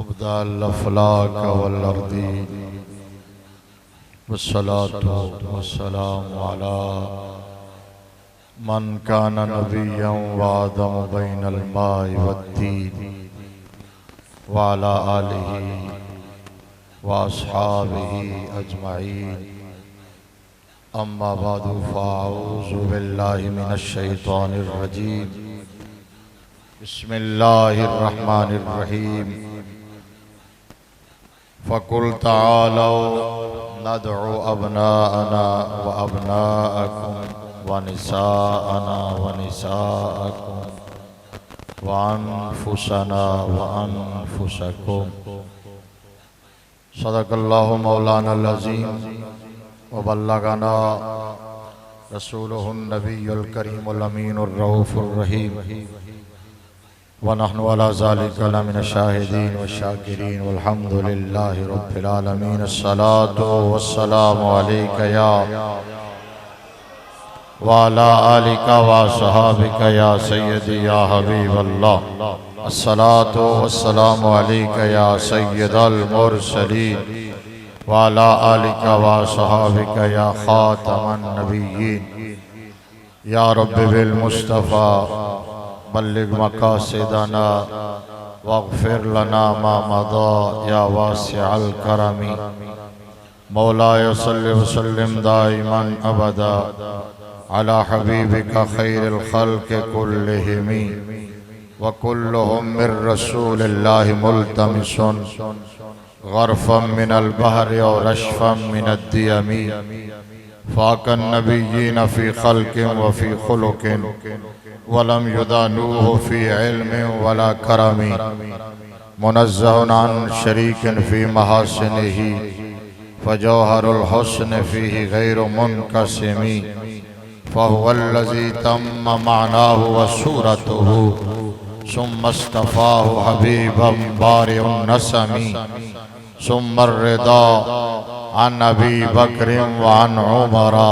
अफ़ज़ल अफ़लाक वल अर्दी वस्सलातु वस्सलामु अला मन काना नबिय्यन व आदम बैनल माइ वत्तीन व अला आलिहि व अस्हाबिहि अजमईन। अम्मा बादु फ़अऊज़ु बिल्लाहि मिनश शैतानिर रजीम। बिस्मिल्लाहिर रहमानिर रहीम। फ़कुल तआलौ नदउ अबनाअना व अबनाअकुम व निसाअना व निसाअकुम व अनफुसना व अनफुसकुम। सदक़ल्लाहु मौलानल अज़ीम व बल्लगना रसूलुहुन नबियुल करीमुल अमीनुर रऊफ़ुर रहीम व नहनु अला ज़ालिका लमिनश शाहिदीन व शाकिरीन वल्हम्दुलिल्लाहि रब्बिल आलमीन। अस्सलातु वस्सलामु अलैका या व अला आलिका व अस्हाबिका या सय्यदी या हबीबल्लाह। अस्सलातु वस्सलामु अलैका या सय्यदल मुरसलीन व अला आलिका व अस्हाबिका या खातमन नबिय्यीन। या रब्बि बिल मुस्तफ़ा बल्लिग मक़ासिदना वग़फ़िर लना मा मदा या वासिअल करमी। मौलाय सल्लि व सल्लिम दाइमन अबदा अला हबीबिका खैरिल ख़ल्क़ि कुल्लिहिम व कुल्लुहुम मिर रसूलिल्लाहि मुल्तमिसन ग़रफ़म मिनल बहरि व रशफ़म मिनद दियमी। फ़ाक़न नबिय्यीन फ़ी ख़ल्क़िन व फ़ी ख़ुलुक़िन वलम युदानूहु फ़ी इल्मिन वला करमी। मुनज़्ज़हुन अन शरीकिन फ़ी महासिनिही फ़जौहरुल हुस्न फ़ीही गैरु मुनक़सिमी। फ़हुवल्लज़ी तम्म मानाहु व सूरतुहु सुम्मा इस्तफ़ाहु हबीबम बारिउन नसमी। सुम्मा अर्रिदा अन अबी बकरिन व अन उमरा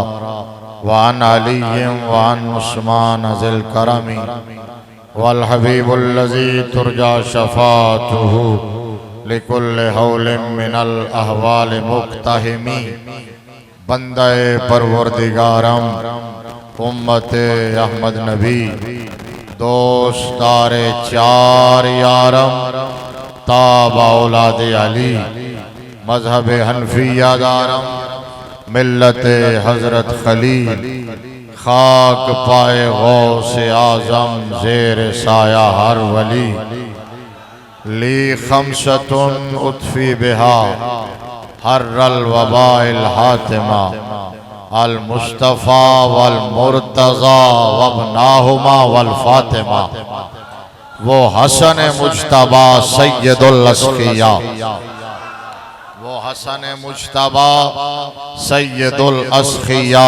व अन अलिय्यिन व अन उस्मान ज़िल करमी। वल हबीबुल्लज़ी तुरजा शफ़ाअतुहु लिकुल्लि हौलिन मिनल अहवाल मुक़्तहिमी। बंदे परवरदिगारम उम्मते अहमद नबी दोस्तारे चार यारम ताबा औलादे अली मज़हब हनफिया दारम मिल्लते हज़रत खलील खाक पाए गौसे आज़म ज़ेर साया हर वली। ली खमसतुन उतफ़ी बिहा हर्रल वबाइल हातिमा अल मुस्तफ़ा वल मुर्तज़ा वब्नाहुमा वल फातिमा। वो हसन मुज्तबा सय्यदुल अस्क़िया वो हसन मुज्तबा सय्यदुल अस्क़िया।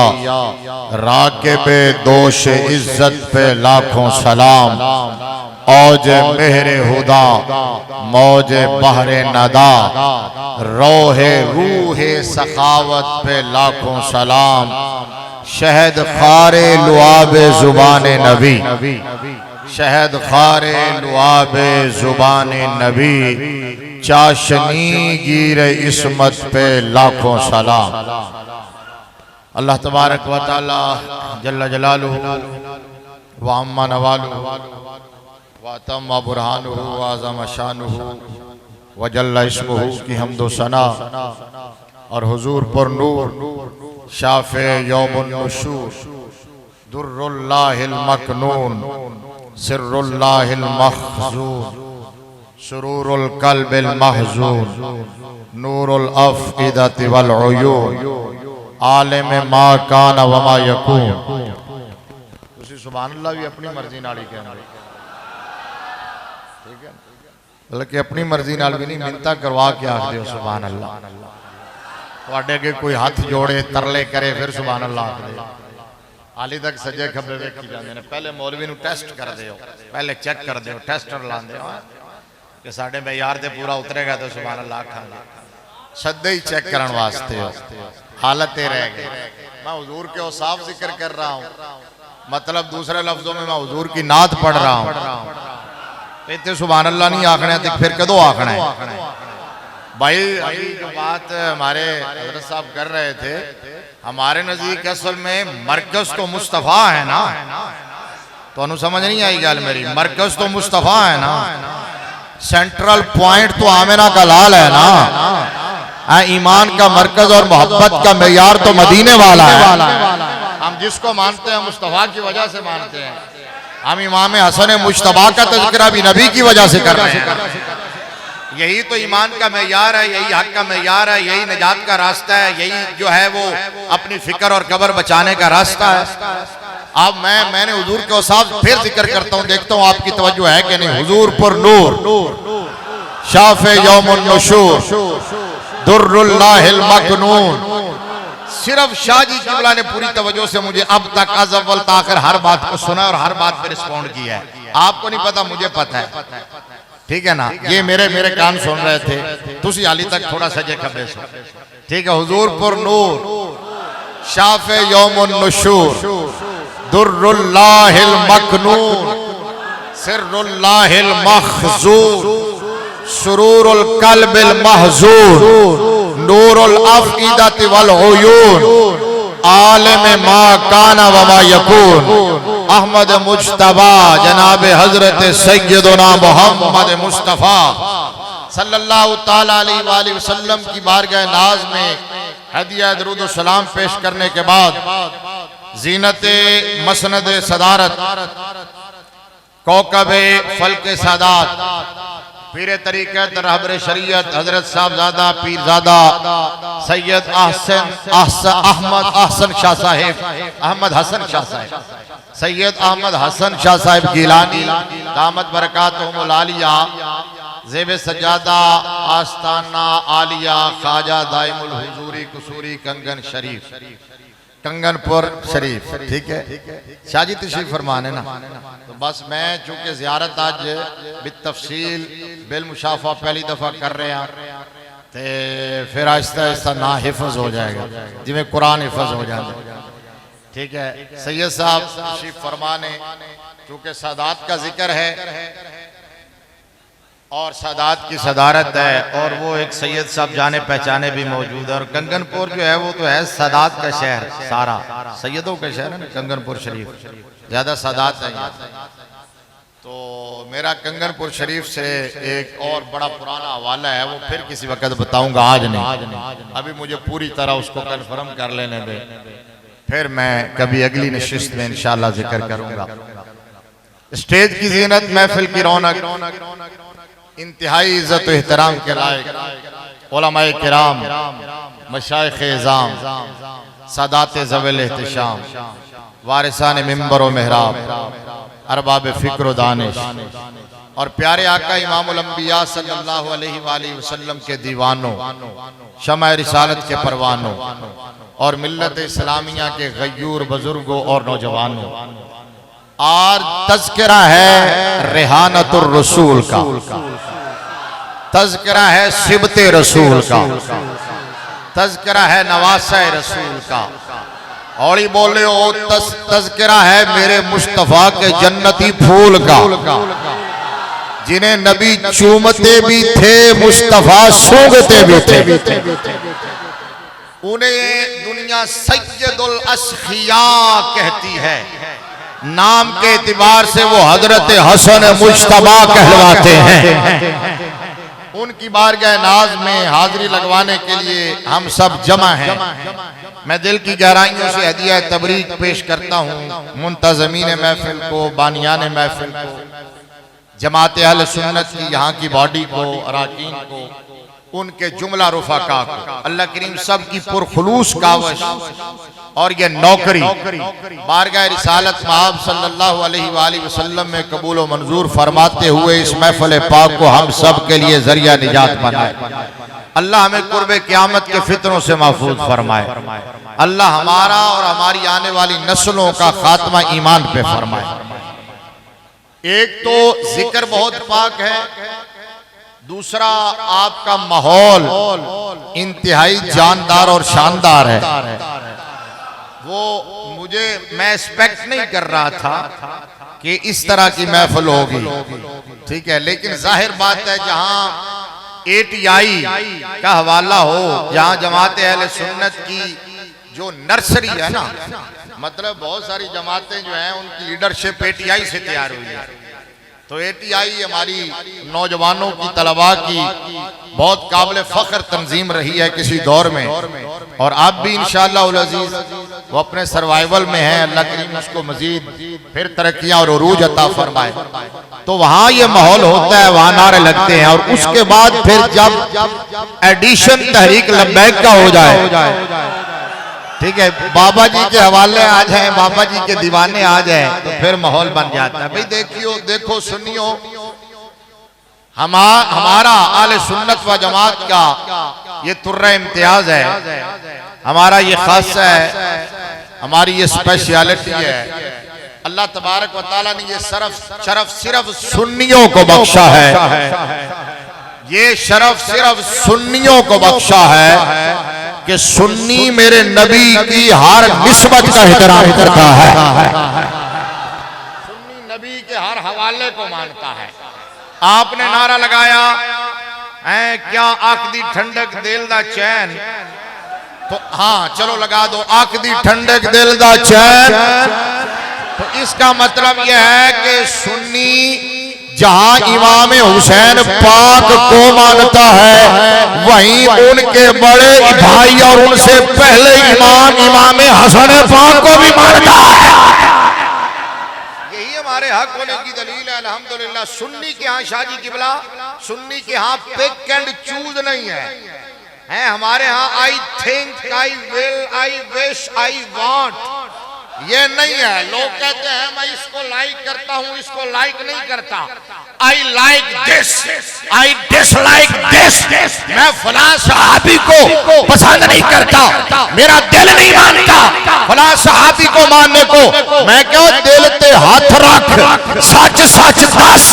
राक़िबे दोष इज़्ज़त पे लाखों सलाम औज मेहरे हुदा मौज बहरे नदा। रोहे रूहे सखावत पे लाखों सलाम शहद खारे लुआबे ज़ुबाने नबी शहद खारे लुआबे ज़ुबाने नबी। चाशनी गिरे इस्मत पे लाखों सलाम। अल्लाह तबारक व तआला जल्ल जलालुहु व अम्मा नवालुहु व तम्मा बुरहानुहु व अज़म शानुहु व जल्ल इस्मुहु की हम्दो सना और हुजूर पर नूर शाफ़े यौमुन नुशूर दुर्रुल्लाहिल मकनून सिर्रुल्लाहिल मख़ज़ून सुरूरुल क़ल्बिल महज़ून नूरुल अफ़इदति वल उयून आलिम मा काना व मा यकून। तुसी सुभान अल्लाह भी अपनी मर्जी नाल ही कहना, ठीक है, बल्कि अपनी मर्जी नाल भी नहीं मिन्नतां करवा के आख दिओ सुभान अल्लाह। तुहाडे अगे कोई हाथ जोड़े तरले करे फिर सुभान अल्लाह आख दे। हाली तक सजे खब्बे वेखी जांदे ने। पहले मौलवी नूं टेस्ट कर दिओ, पहले चेक कर दिओ, टेस्टर लांदे हो कि साढ़े मैयार ते पूरा उतरेगा तो सुभान अल्लाह आखांगे। सदे ही चेक करने वास्ते हो, हालत रह गई। मैं हुजूर के औसाफ जिक्र कर रहा हूँ, मतलब दूसरे लफ्जों में मैं हुजूर की नात पढ़ रहा हूँ। तो इतने सुभान अल्लाह नहीं आखना है तो फिर कदों आखना है। भाई अभी जो बात हमारे हजरत साहब कर रहे थे, हमारे नजदीक असल में मरकज तो मुस्तफ़ा है ना, तो समझ नहीं आई गल मेरी, मरकज तो मुस्तफ़ा है ना, सेंट्रल पॉइंट तो आमिना का लाल है ना, ईमान का मरकज और मोहब्बत का मेयार तो मदीने वाला है। हम जिसको मानते हैं मुस्तफ़ा की वजह से मानते हैं। हम इमाम हसन मुश्तबा का तज़किरा भी नबी की वजह से कर रहे हैं। यही तो ईमान का मेयार है, यही हक का मेयार है, यही निजात का रास्ता है, यही जो है वो अपनी फिक्र और कब्र बचाने का रास्ता है। अब मैंने हुजूर के औसाफ फिर जिक्र करता हूँ, देखता हूँ आपकी तवज्जो है कि नहीं। हुजूर पर नूर, शाफ़े यौमुन नुशूर, दुर्रुल्लाहिल मकनून। सिर्फ शाहजी किबला ने पूरी तवज्जो से मुझे अब तक अज अव्वल ताखिर हर बात को सुना और हर बात पे रिस्पॉन्ड किया है। आपको नहीं पता, मुझे पता है, ठीक है ना। ये मेरे कान सुन रहे थे, तुसी हाली तक थोड़ा सजे खबे सो, ठीक है। हुजूर पर नूर, शाफ़े यौमुन नुशूर, दुर्रुल्लाहिल मकनून, सिर्रुल्लाहिल मखजूर, सुरूरुल कल्बिल महजूर, नूरुल अफ़ईदति वल उयून, आलिम मा काना व मा यकून, अहमद मुज्तबा जनाब हजरत सैयदना मोहम्मद मुस्तफ़ा सल्लल्लाहु ताला अलैहि वसल्लम की बारगाह नाज में हदिया दुरूद सलाम पेश करने के बाद जीनत मसनद सदारत, कौकबे फल्के सादात, पीर तरीक़त रहबर शरीयत हजरत साहबजादा पीरजादा सैयद अहमद हसन शाह साहिब, अहमद हसन शाह साहिब, सैयद अहमद हसन शाह साहिब गिलानी दामत बरकातुहुमुल आलिया, ज़ेब सज्जादा आस्ताना आलिया ख्वाजा दाइमुल हुजूरी कुसूरी कंगन शरीफ, कंगनपुर शरीफ, ठीक है। शाहजी तशरीफ फरमान है ना। तो बस मैं चूंकि ज़ियारत आज बितफसील बिल मुशाफा पहली दफ़ा कर रहे हैं, तो फिर आहिस्ता आहिस्ता ना हिफ्ज़ हो जाएगा, जिमें कुरान हिफ्ज़ हो जाएगा, ठीक है। सैयद साहब तशरीफ फरमाने, चूंकि सादात का जिक्र है और सादात की सदारत है, और वो एक सैयद साहब जाने पहचाने भी मौजूद है। और कंगनपुर जो है वो तो है सादात का शहर, सारा सैयदों का शहर है ना कंगनपुर शरीफ, ज्यादा सादात है। तो मेरा कंगनपुर शरीफ से एक और बड़ा पुराना हवाला है, वो फिर किसी वक्त बताऊंगा, आज नहीं। अभी मुझे पूरी तरह उसको कन्फर्म कर लेने दे, फिर मैं कभी अगली नशिस्त में इंशाअल्लाह जिक्र करूंगा। स्टेज की जीनत, महफिल की रौनक, इंतहाई इज्जत व एहतराम के लायक उलमाए किराम, मशाइख इज़ाम, सादात ज़विल एहतिशाम, वारिसान मिंबर व मेहराब, अरबाब फ़िक्र व दानिश, और प्यारे आका इमामुल अंबिया सल्लल्लाहु अलैहि वसल्लम के दीवानों, शम्अ रिसालत के परवानों, और मिल्लत इस्लामिया के गयूर बुजुर्गों और नौजवानों। आज तज़किरा है रेहानतुर रसूल का, तज़किरा है सिबते रसूल का, तज़किरा है नवासा रसूल का, और ही बोले ओ तज़किरा है मेरे मुस्तफ़ा के जन्नती फूल का, जिन्हें नबी चूमते भी थे, मुस्तफ़ा सूंघते भी थे। उन्हें दुनिया सैयदुल अस्खिया कहती है, नाम के एतबार से वो हजरत हसन मुज्तबा कहलवाते हैं। उनकी बारगाह नाज में हाजिरी लगवाने के लिए हम सब जमा हैं। मैं दिल की गहराइयों से हदिया तबरीक पेश करता हूँ मुंतज़मीन महफिल को, बानियान महफिल को, जमात अहले सुन्नत की यहाँ की बॉडी को, अराकीन को, उनके जुमला रुफाका को, अल्लाह करीम सब की पुरखुलूस कावश और ये नौकरी बारगाह रिसालत महब सल्लल्लाहु अलैहि वसल्लम में कबूल व मंजूर फरमाते हुए इस महफिल पाक को हम सब के लिए जरिया निजात बनाए। अल्लाह हमें कुर्बे क़यामत के फितनों से महफूज फरमाए। अल्लाह हमारा और हमारी आने वाली नस्लों का खात्मा ईमान पे फरमाए। एक तो जिक्र बहुत पाक है, दूसरा आपका माहौल इंतहाई जानदार और शानदार है। वो मैं एक्सपेक्ट नहीं कर रहा था कि इस तरह की महफिल होगी। ठीक है, लेकिन जाहिर बात है जहां ATI का हवाला हो, जहां जमात अहले सुन्नत की जो नर्सरी है ना, मतलब बहुत सारी जमातें जो हैं उनकी लीडरशिप ATI से तैयार हुई है। तो ATI हमारी नौजवानों की तलबा की बहुत काबिल फख्र तंजीम रही है किसी दौर में, और आप भी इंशाअल्लाह उल अजीज वो अपने सर्वाइवल में है। अल्लाह करीम उसको मजीद फिर तरक्कियां और उरूज अता फरमाए। तो वहां ये माहौल होता है, वहां नारे लगते हैं, और उसके बाद फिर जब एडिशन तहरीक लब्बैक का हो जाए, ठीक है, बाबा जी के हवाले आ जाए, बाबा जी के दीवाने आ जाए, तो फिर माहौल बन जाता है। भाई देखो सुनियो, हमारा आले सुन्नत व जमात का ये तुर्रा इम्तियाज है, हमारा ये खासा है, हमारी ये स्पेशलिटी है। अल्लाह तबारक व तआला ने ये शरफ सिर्फ सुन्नियों को बख्शा है, ये शरफ सिर्फ सुन्नियों को बख्शा है कि सुन्नी मेरे नबी की हर निस्बत का एहतराम करता है, सुन्नी नबी के हर हवाले को मानता है। आपने नारा लगाया है क्या आकदी ठंडक दिल दा चैन, तो हाँ चलो लगा दो, आकदी ठंडक दिल दा चैन। तो इसका मतलब यह है कि सुन्नी जहां इमाम हुसैन पाक को मानता है, वहीं उनके बड़े भाई और उनसे पहले इमाम हसन पाक को भी मानता है। यही हमारे हक होने की दलील है। अल्हम्दुलिल्लाह सुन्नी के यहाँ शादी किबला, सुन्नी के यहाँ पिक एंड चूज नहीं है हमारे यहाँ I think, I will, I wish, I want, ये नहीं है। लोग कहते हैं मैं इसको लाइक करता हूं, इसको लाइक नहीं करता। I like this, I dislike this. मैं फलां सहाबी को पसंद नहीं करता, मेरा दिल नहीं मानता फलां सहाबी को मानने को। मैं क्यों दिल ते हाथ रख, सच सच दस,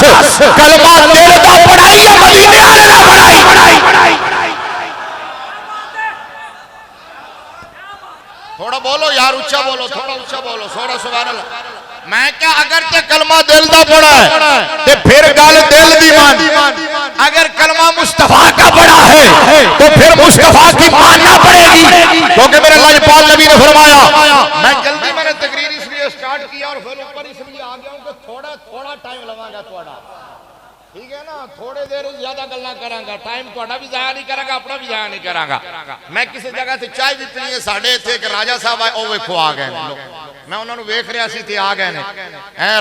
कलमा दिल दा पढ़ाई या मदीने वाले दा पढ़ाई। थोड़ा बोलो यार, ऊंचा बोलो, थोड़ा ऊंचा बोलो, थोड़ा सुभान अल्लाह। मैं क्या अगर ते कलमा दिल दा पढ़ा है ते फिर गल दिल दी मान, अगर कलमा मुस्तफा का पढ़ा है तो फिर मुस्तफा की मानना पड़ेगी, क्योंकि मेरे लाजपाल नबी ने फरमाया। मैं जल्दी मैंने तकरीर इसलिए स्टार्ट किया और फिर ऊपर इसलिए आ गया हूं कि थोड़ा टाइम लगाएगा थोड़ा, ठीक है ना, थोड़े देर ज्यादा गल्ला करांगा, टाइम थोड़ा भी जाया नहीं करांगा, अपना भी जाया नहीं करांगा। मैं किसी जगह से चाय भी पीनी है, साढ़े थे कि राजा साहब आए, ओ वेखो आ गए लोग, मैं उन्होंने वेख रहा सी थे आ गए ने।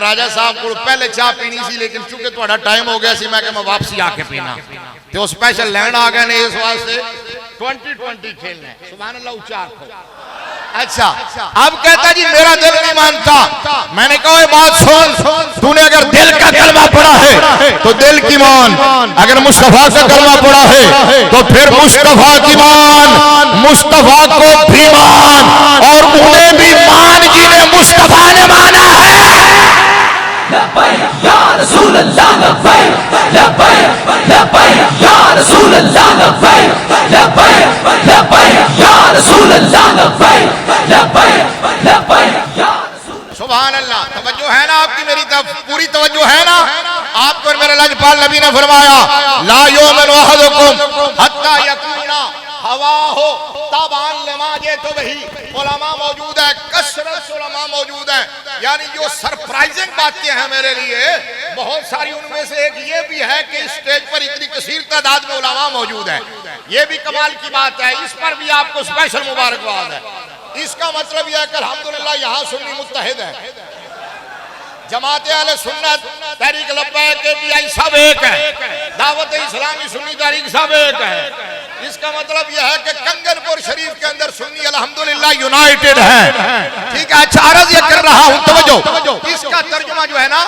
राजा साहब को पहले चाय पीनी सी, लेकिन चूंकि थोड़ा टाइम हो गया सी, मैं वापसी आके पीना, तो स्पेशल लैंड आ गए ने इस वास्ते 2020 खेलना है। सुभान अल्लाह, ऊंचा आखो। अच्छा, अब कहता जी मेरा दिल नहीं मानता। मैंने कहा बात सुन, तूने अगर दिल का कलमा पढ़ा है तो दिल की मान, अगर मुस्तफा का कलमा पढ़ा है तो फिर मुस्तफा की मान, मुस्तफा को भी मान, और उन्हें भी मान जिन्हें मुस्तफा ने माना है। लब्बैक या रसूल अल्लाह, लब्बैक लब्बैक लब्बैक या रसूल अल्लाह, लब्बैक लब्बैक लब्बैक या रसूल अल्लाह, लब्बैक लब्बैक लब्बैक या रसूल। सुभान अल्लाह। तवज्जो है ना आपकी, मेरी तरफ पूरी तवज्जो है ना आपको। मेरे लाजपाल नबी ने फरमाया ला युमिनु अहदुकुम हत्ता यकूना हवाहु तबान लिमा जितु बिही। उलमा मौजूद है, कसरत उलमा मौजूद है, यानी जो सरप्राइजिंग बातें हैं मेरे लिए बहुत सारी, उनमें से एक ये भी है कि स्टेज पर इतनी कसीर तादाद में उलमा मौजूद है, ये भी कमाल की बात है। इस पर भी आपको स्पेशल मुबारकबाद है। इसका मतलब यह है कि अल्हम्दुलिल्लाह यहाँ सुन्नी मुत्तहिद है, जमात अहले सुन्नत तहरीक लब्बैक ATI सब एक है, दावत इस्लामी सुन्नी तहरीक सब एक है। इसका मतलब यह है कि कंगनपुर शरीफ के अंदर सुन्नी अल्हम्दुलिल्लाह यूनाइटेड है, ठीक है। अच्छा, अर्ज ये कर रहा हूं, तवज्जो, इसका तर्जुमा जो है ना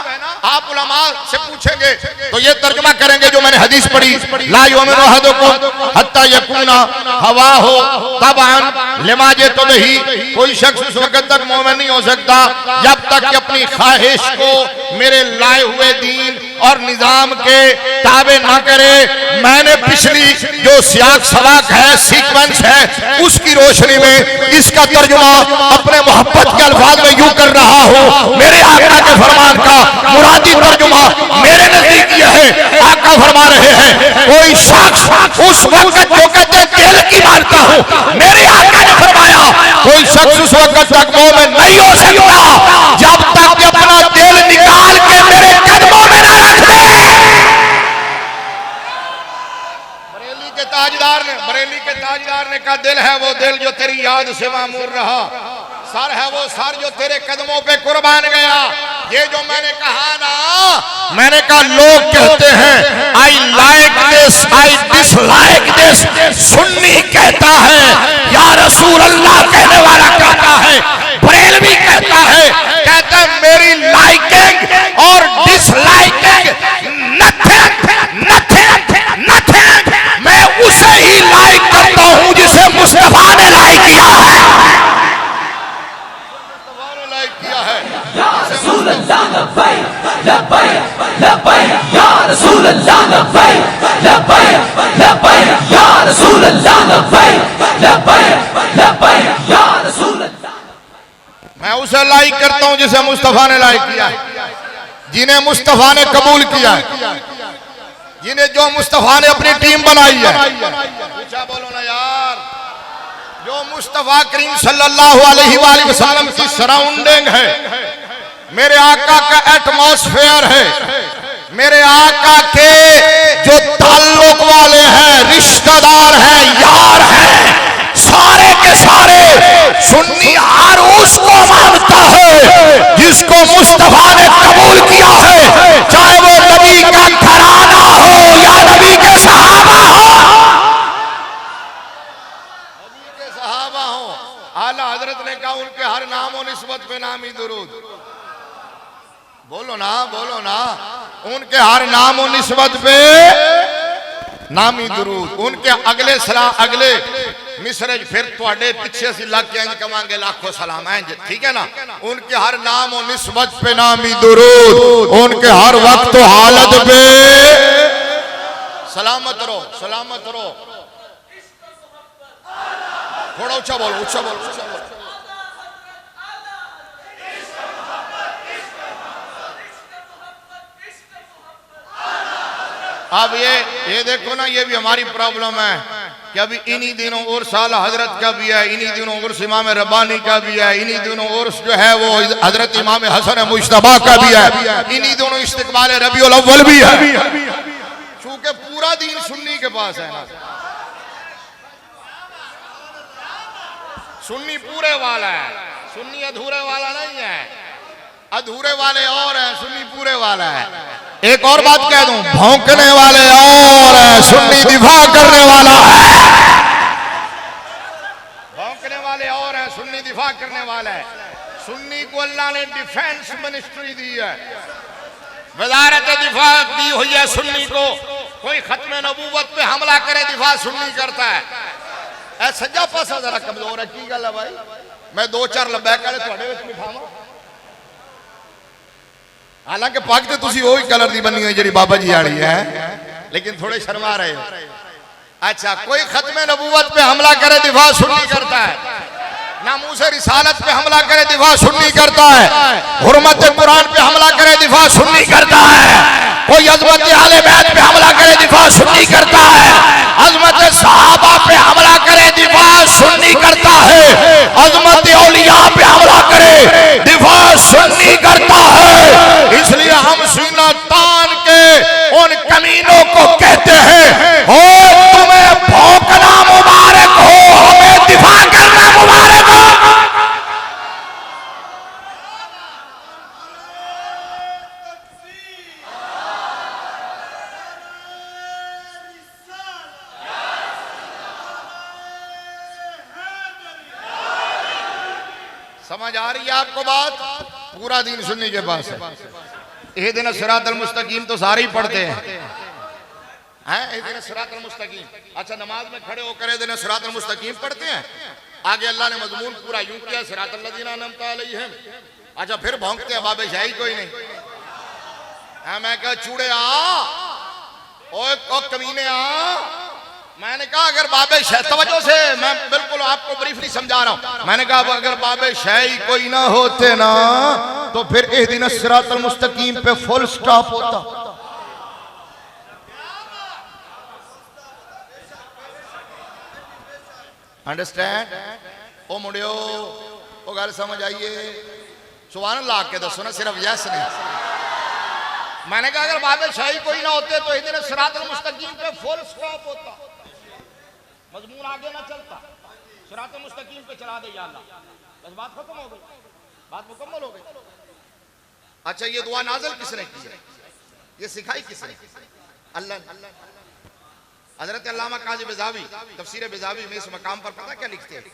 आप उलमा से पूछेंगे तो ये तर्जुमा करेंगे जो मैंने हदीस पढ़ी, ला युमिनु अहदुकुम हत्ता यकूना हवाहु तबान लिमा जितु बिही। कोई शख्स उस वक्त तक मोमिन नहीं हो सकता जब तक कि अपनी ख्वाहिश को मेरे लाए हुए दीन और निजाम के ताबे ना करे। मैंने पिछली जो सियाक सवाक है, सीक्वेंस है, उसकी रोशनी में इसका तर्जुमा अपने मोहब्बत के अल्फाज में यूं कर रहा हूं। मेरे आका के फरमान का मुरादी तर्जुमा मेरे नजदीक यह है। आका फरमा रहे हैं कोई शख्स उस वक्त जो कहते दिल की मानता हूं, मेरे आका ने फरमाया कोई शख्स उस वक्त तक मोमिन नहीं हो सकता जब तक कि अपना दिल निकाल के मेरे कदमों में ना रख दे। बरेली के ताजदार ने कहा दिल है वो दिल जो तेरी याद से मामूर रहा, सर है वो सर जो तेरे कदमों पे कुर्बान गया। ये जो मैंने कहा ना, मैंने कहा लोग कहते हैं I like this, I dislike this, Sunni कहता है या रसूल अल्लाह कहने वाला कहता है, बरेलवी कहता है, कहता है मेरी लाइकिंग और डिसलाइकिंग नथिंग नथिंग नथिंग, मैं उसे ही लाइक करता हूं जिसे मुस्तफा ने लाइक किया है। मैं उसे लाइक करता हूं जिसे मुस्तफा ने लाइक किया है, जिन्हें मुस्तफा ने कबूल किया है, जिन्हें जो मुस्तफा ने अपनी टीम बनाई है। पूछा बोलो ना यार, जो मुस्तफा करीम सल्लल्लाहु अलैहि वसल्लम की सराउंडिंग है, मेरे आका का एटमॉस्फेयर है, मेरे आका के जो ताल्लुक वाले हैं, रिश्तेदार हैं, यार हैं, सारे के सारे सुन्नी हर उसको मानता है जिसको मुस्तफा ने कबूल किया है, चाहे वो नबी का घराना हो या नबी के सहाबा हो। नबी के सहाबा हो, आला हजरत ने कहा उनके हर नाम और निस्बत पे नामी दुरूद। बोलो ना, बोलो ना, उनके हर नाम और निस्बत पे नामी दुरूद। उनके अगले सलाम, अगले मिसरे फिर थोड़े पीछे से लग के कमांगे लाखों सलाम हैं, ठीक है ना। उनके हर नाम और निस्बत पे नामी दुरूद, उनके हर वक्त हालत पे सलामत रहो, सलामत रहो। थोड़ा ऊंचा बोलो, ऊंचा बोलो, ऊंचा बोलो। अब ये देखो ना, ये भी हमारी प्रॉब्लम है कि अभी इन्हीं दिनों उर्स आला हजरत का भी है, इन्हीं दिनों उर्स इमाम रब्बानी का भी है, इन्हीं दिनों उर्स जो है वो हजरत इमाम हसन मुश्तबा का भी है, इन्हीं दोनों इस्तिकबाल रबीउल अव्वल भी है। चूंकि पूरा दीन सुन्नी के पास है ना, सुन्नी पूरे वाला है, सुन्नी अधूरे वाला नहीं है। अधूरे वाले और हैं, सुन्नी पूरे वाला है। एक और बात कह दूं, भौंकने वाले और हैं, सुन्नी दिफा करने वाला है। भौंकने वाले और हैं, सुन्नी दिफा करने वाला है। सुन्नी को अल्लाह ने डिफेंस मिनिस्ट्री दी है, वजारत दिफा दी हुई है सुन्नी को। कोई खत्म नबूवत पे हमला करे, दिफा सुन्नी करता है। ऐ सज्जा पासा जरा कमजोर है, की गल है भाई? मैं दो चार लबैक वाले थोड़े विच बिठावां। हालांकि पग तो तुसी वही कलर दी बनी हुई जी बाबा जी वाली है, लेकिन थोड़े शर्मा रहे हो। अच्छा, कोई खत्म नबूवत पे हमला करे, दिफा सुन्नी करता है। नामूसे रिसालत पे हमला करे, दिफा सुन्नी करता है। हुर्मत कुरान पे हमला करे, दिफा सुन्नी करता है। कोई अजमत आले बैत पे हमला करे, दिफा सुन्नी करता है। अजमत सहाबा पे हमला करे, दिफा सुन्नी करता है। अजमत औलिया पे हमला करे, दिफा सुन्नी करता है। इसलिए हम सीना तान के उन कमीनों को कहते हैं, हो तुम्हें भौंकना मुबारक हो, हमें दिफा करना मुबारक हो। समझ आ रही है आपको बात? पूरा दिन सुन्नी के पास है। ये दिन सिरातल मुस्तकीम तो सारे ही पढ़ते हैं, सिरातल मुस्तकीम। अच्छा, नमाज में खड़े होकर दिन सिरातल मुस्तकीम पढ़ते हैं। आगे अल्लाह ने मजमून पूरा यूं किया, सिरातल लज़ीना अनअमता अलैहिम। अच्छा, फिर भौंकते हैं, बाबे शाही कोई नहीं मैं कहा चूड़े आ, ओए कमीने आ। मैंने कहा अगर बाबे शाह, तवज्जो से मैं बिल्कुल आपको ब्रीफली समझा रहा हूं। मैंने कहा अगर बाबे शाही कोई ना होते ना तो फिर इहदिना सिरातल मुस्तकीम पे फुल स्टॉप होता। अंडरस्टैंड? ओ मुंडियो, वो गल समझ आइए। सुभान अल्लाह के दसो ना, सिर्फ यस नहीं। मैंने कहा अगर बाबे शाही कोई ना होते तो इधर सिरातल मुस्तकीम पे फुल स्टॉप होता, मजमून आगे ना चलता, सिरातल मुस्तकीम पे चला दे या अल्लाह, बस बात खत्म हो गई, बात मुकम्मल हो गई। अच्छा ये दुआ नाज़िल किसने की है, ये सिखाई किसने? अल्लाह। हजरत अल्लामा काजी बिजावी तफसीर बिजावी में इस मकाम पर पता क्या लिखते हैं?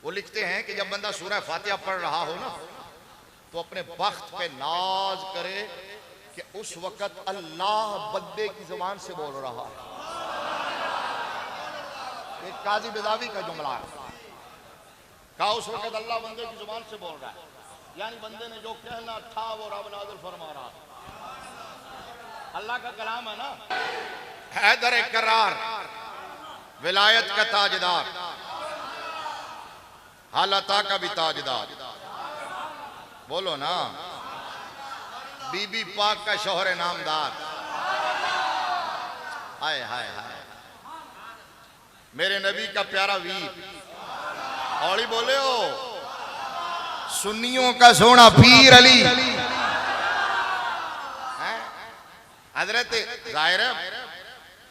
वो लिखते हैं कि जब बंदा सूरह फातिहा पढ़ रहा हो ना तो अपने बख्त पे नाज करे कि उस वक्त अल्लाह बंदे की जुबान से बोल रहा है। एक काजी बिजावी का जुमला है, कहा उस वक्त अल्लाह बंदे की जुबान से बोल रहा है, यानी बंदे ने जो कहना था वो रब नाज़िल फरमा रहा है। अल्लाह का कलाम है ना। हैदर करार, विलायत का ताजदार, हालता का भी ताजदार, बोलो ना। बीबी पाक का शोहर नामदार, हाय हाय हाय। मेरे नबी का प्यारा वीर, और ही बोले हो सुन्नियों का सोना पीर अली। हजरत जाहिर है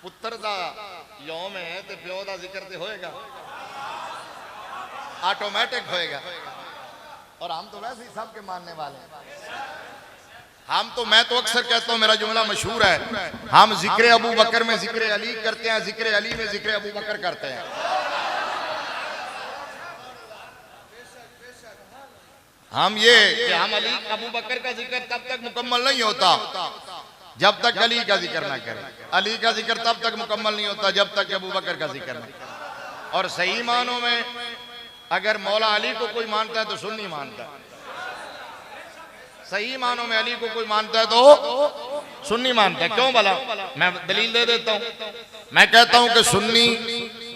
पुत्र दा यौम है तो प्यो दा जिक्र तो होएगा, ऑटोमेटिक होएगा। और हम तो वैसे ही सबके मानने वाले हैं। हम तो, मैं तो अक्सर कहता हूं, मेरा जुमला मशहूर है, हम जिक्र अबू बकर में जिक्र अली करते हैं, जिक्र अली में जिक्र अबू बकर करते हैं। हम ये कि हम अली अबू बकर का जिक्र तब तक मुकम्मल नहीं होता जब तक अली का जिक्र ना करें, अली का जिक्र तब तक मुकम्मल नहीं होता जब तक अबू बकर का जिक्र ना करें। और सही मानों में अगर मौला अली को कोई मानता है तो सुन्नी मानता है, सही मानों में अली को कोई मानता है तो सुन्नी मानता है। क्यों भला? मैं दलील दे देता हूं। मैं कहता हूं कि सुन्नी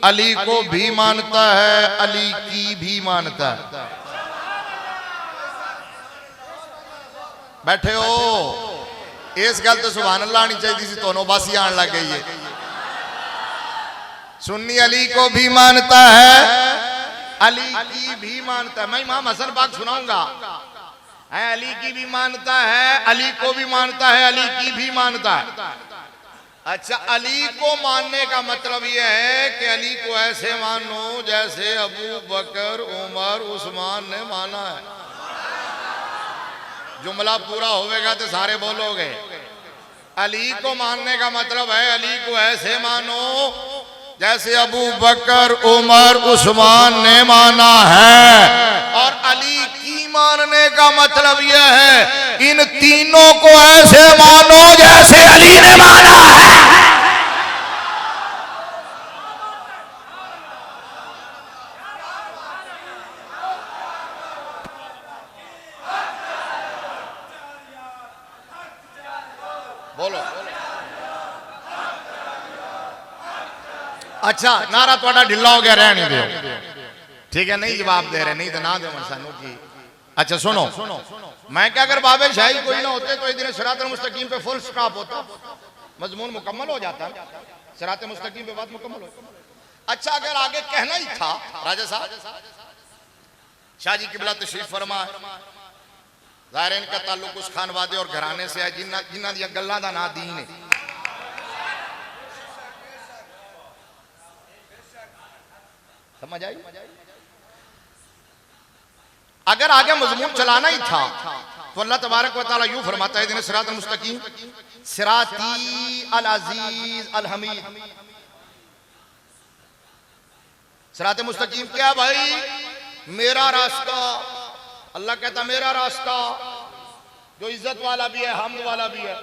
अली को भी मानता है, अली की भी मानता है। बैठे हो, इस गल तो सुभान अल्लाह आनी चाहिए थी, दोनों बस ही आने लग गई है। सुन्नी अली को भी मानता है, अली की भी मानता है। मैं इमाम हसन पाक सुनाऊंगा, है अली की भी मानता है, अली को भी मानता है, अली की भी मानता है। अच्छा, अली को मानने का मतलब यह है कि अली को ऐसे मानो जैसे अबू बकर, उमर, उस्मान ने माना है। जुमला पूरा होगा तो सारे बोलोगे। अली को मानने का मतलब है अली को ऐसे मानो जैसे अबू बकर, उमर, उस्मान ने माना है। और अली की मानने का मतलब यह है इन तीनों को ऐसे मानो जैसे अली ने माना है। बोलो। अच्छा, नारा थोड़ा ढिला हो गया, रह नहीं दो, ठीक है? नहीं जवाब दे रहे, नहीं तो ना दे सानू की। अच्छा सुनो, मैं क्या, अगर बाबे शाही कोई ना होते तो इधर सिरात मुस्तकीम पे फुल स्टॉप होता, मजमून मुकम्मल हो जाता, सिरात मुस्तकीम पे बात मुकम्मल हो। अच्छा, अगर आगे कहना ही था, राजा साहब शाह जी किबला तशरीफ फरमा, ज़ाहिर इनका ताल्लुक उस खानवादे और घराने से है जिन्हां दी गल्लां दा ना दीन है। समझ आई? अगर आगे मजमून चलाना ही था तो अल्लाह तबारक व तआला यूं फरमाता है दिन सिरातल मुस्तकीम, सिराती अल अजीज अल हमीद। सिरात मुस्तकीम क्या भाई? मेरा रास्ता। अल्लाह कहता मेरा रास्ता, जो इज्जत वाला भी है, हमद वाला भी है।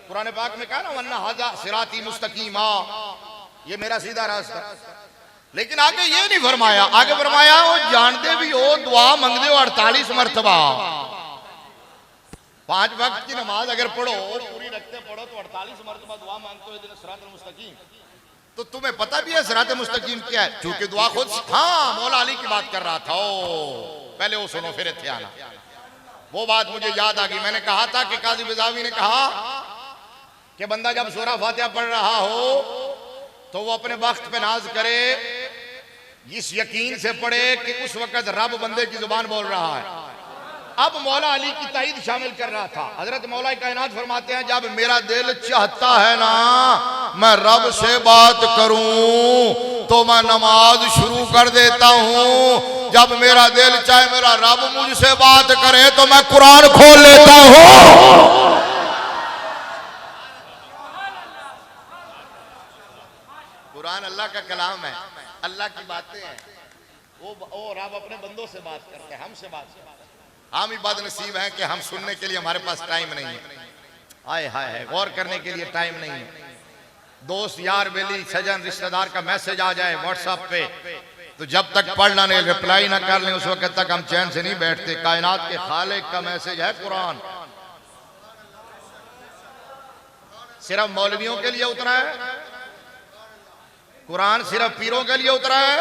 कुरान पाक में कहा ना, वन्ना हाजा सिराती मुस्तकीमा, ये मेरा सीधा रास्ता। लेकिन आगे ये नहीं फरमाया, आगे फरमाया वो जानते भी हो दुआ मंगते हो 48 मरतबा। 5 वक्त की नमाज अगर पढ़ो पूरी रखते पढ़ो तो 48 मरतबा दुआ मांगते हो सिरातुल मुस्तकीम। तो तुम्हें पता भी है सिरात मुस्तकीम क्या है? चूंकि दुआ खुद, हाँ मौला अली की बात कर रहा था। ओ पहले वो सुनो फिर इत्थे आना। वो बात मुझे याद आ गई। मैंने कहा था कि काजी बिजावी ने कहा कि बंदा जब सूरा फातिहा पढ़ रहा हो तो वो अपने वक्त पे नाज करे, इस यकीन से पढ़े कि उस वक्त रब बंदे की जुबान बोल रहा है। अब मौला अली की ताईद शामिल कर रहा था। हजरत मौला कायनात फरमाते हैं जब मेरा दिल चाहता है ना मैं रब से बात करूं तो मैं नमाज शुरू कर देता हूं। जब मेरा दिल चाहे मेरा रब मुझसे बात करे तो मैं कुरान खोल लेता हूं। कुरान अल्लाह का कलाम है, अल्लाह की बातें हैं। वो रब अपने बंदों से बात करते हैं, हमसे बात करते हैं। हम ही बदनसीब हैं कि हम सुनने के लिए हमारे पास टाइम नहीं है। आए हाय, गौर करने के लिए टाइम नहीं है। दोस्त यार बेली सजन रिश्तेदार का मैसेज आ जाए व्हाट्सएप पे तो जब तक पढ़ना नहीं रिप्लाई ना कर लें उस वक्त तक हम चैन से नहीं बैठते। कायनात के खालिक का मैसेज है कुरान। सिर्फ मौलवियों के लिए उतरा है कुरान, सिर्फ पीरों के लिए उतरा है,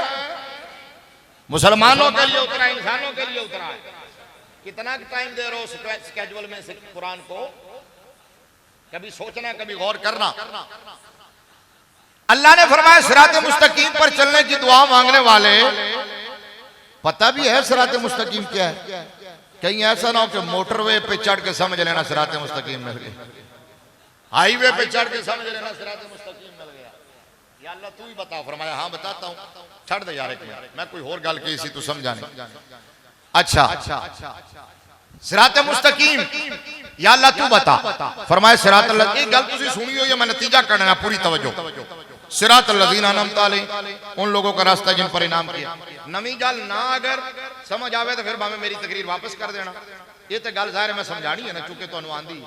मुसलमानों के लिए उतरा है, इंसानों के लिए उतरा है। कितना टाइम दे रहे हो स्केड्यूल में से कुरान को? कभी सोचना, कभी गौर करना। अल्लाह ने फरमाया सिरात मुस्तकीम पर चलने की दुआ मांगने वाले, पता भी है सिरात मुस्तकीम क्या है? कहीं ऐसा ना हो कि मोटरवे पे चढ़ के समझ लेना सिरात मुस्तकीम मिल गया, हाईवे पे चढ़ के समझ लेना सिरात मुस्तकीम मिल गया। या अल्लाह तू ही बता। फरमाया हाँ बताता हूं। छड़ दे यार एक मिनट, मैं कोई और गल की सी तू समझा नहीं। अच्छा सिरात मुस्तकीम या अल्लाह तू बता। फरमाया सिरात अल्लाह। एक गल तुसी सुनी हो या मैं नतीजा करना, पूरी तवज्जो। सिरात अल्लज़ीना अनअमता अलैहिम, उन लोगों का रास्ता जिन पर इनाम किया। नवी गल ना अगर समझ आवे तो फिर भावे मेरी तकरीर वापस कर देना। ये तो गल जाहिर है मैं समझानी है ना, चूंकि तुहानू आंदी,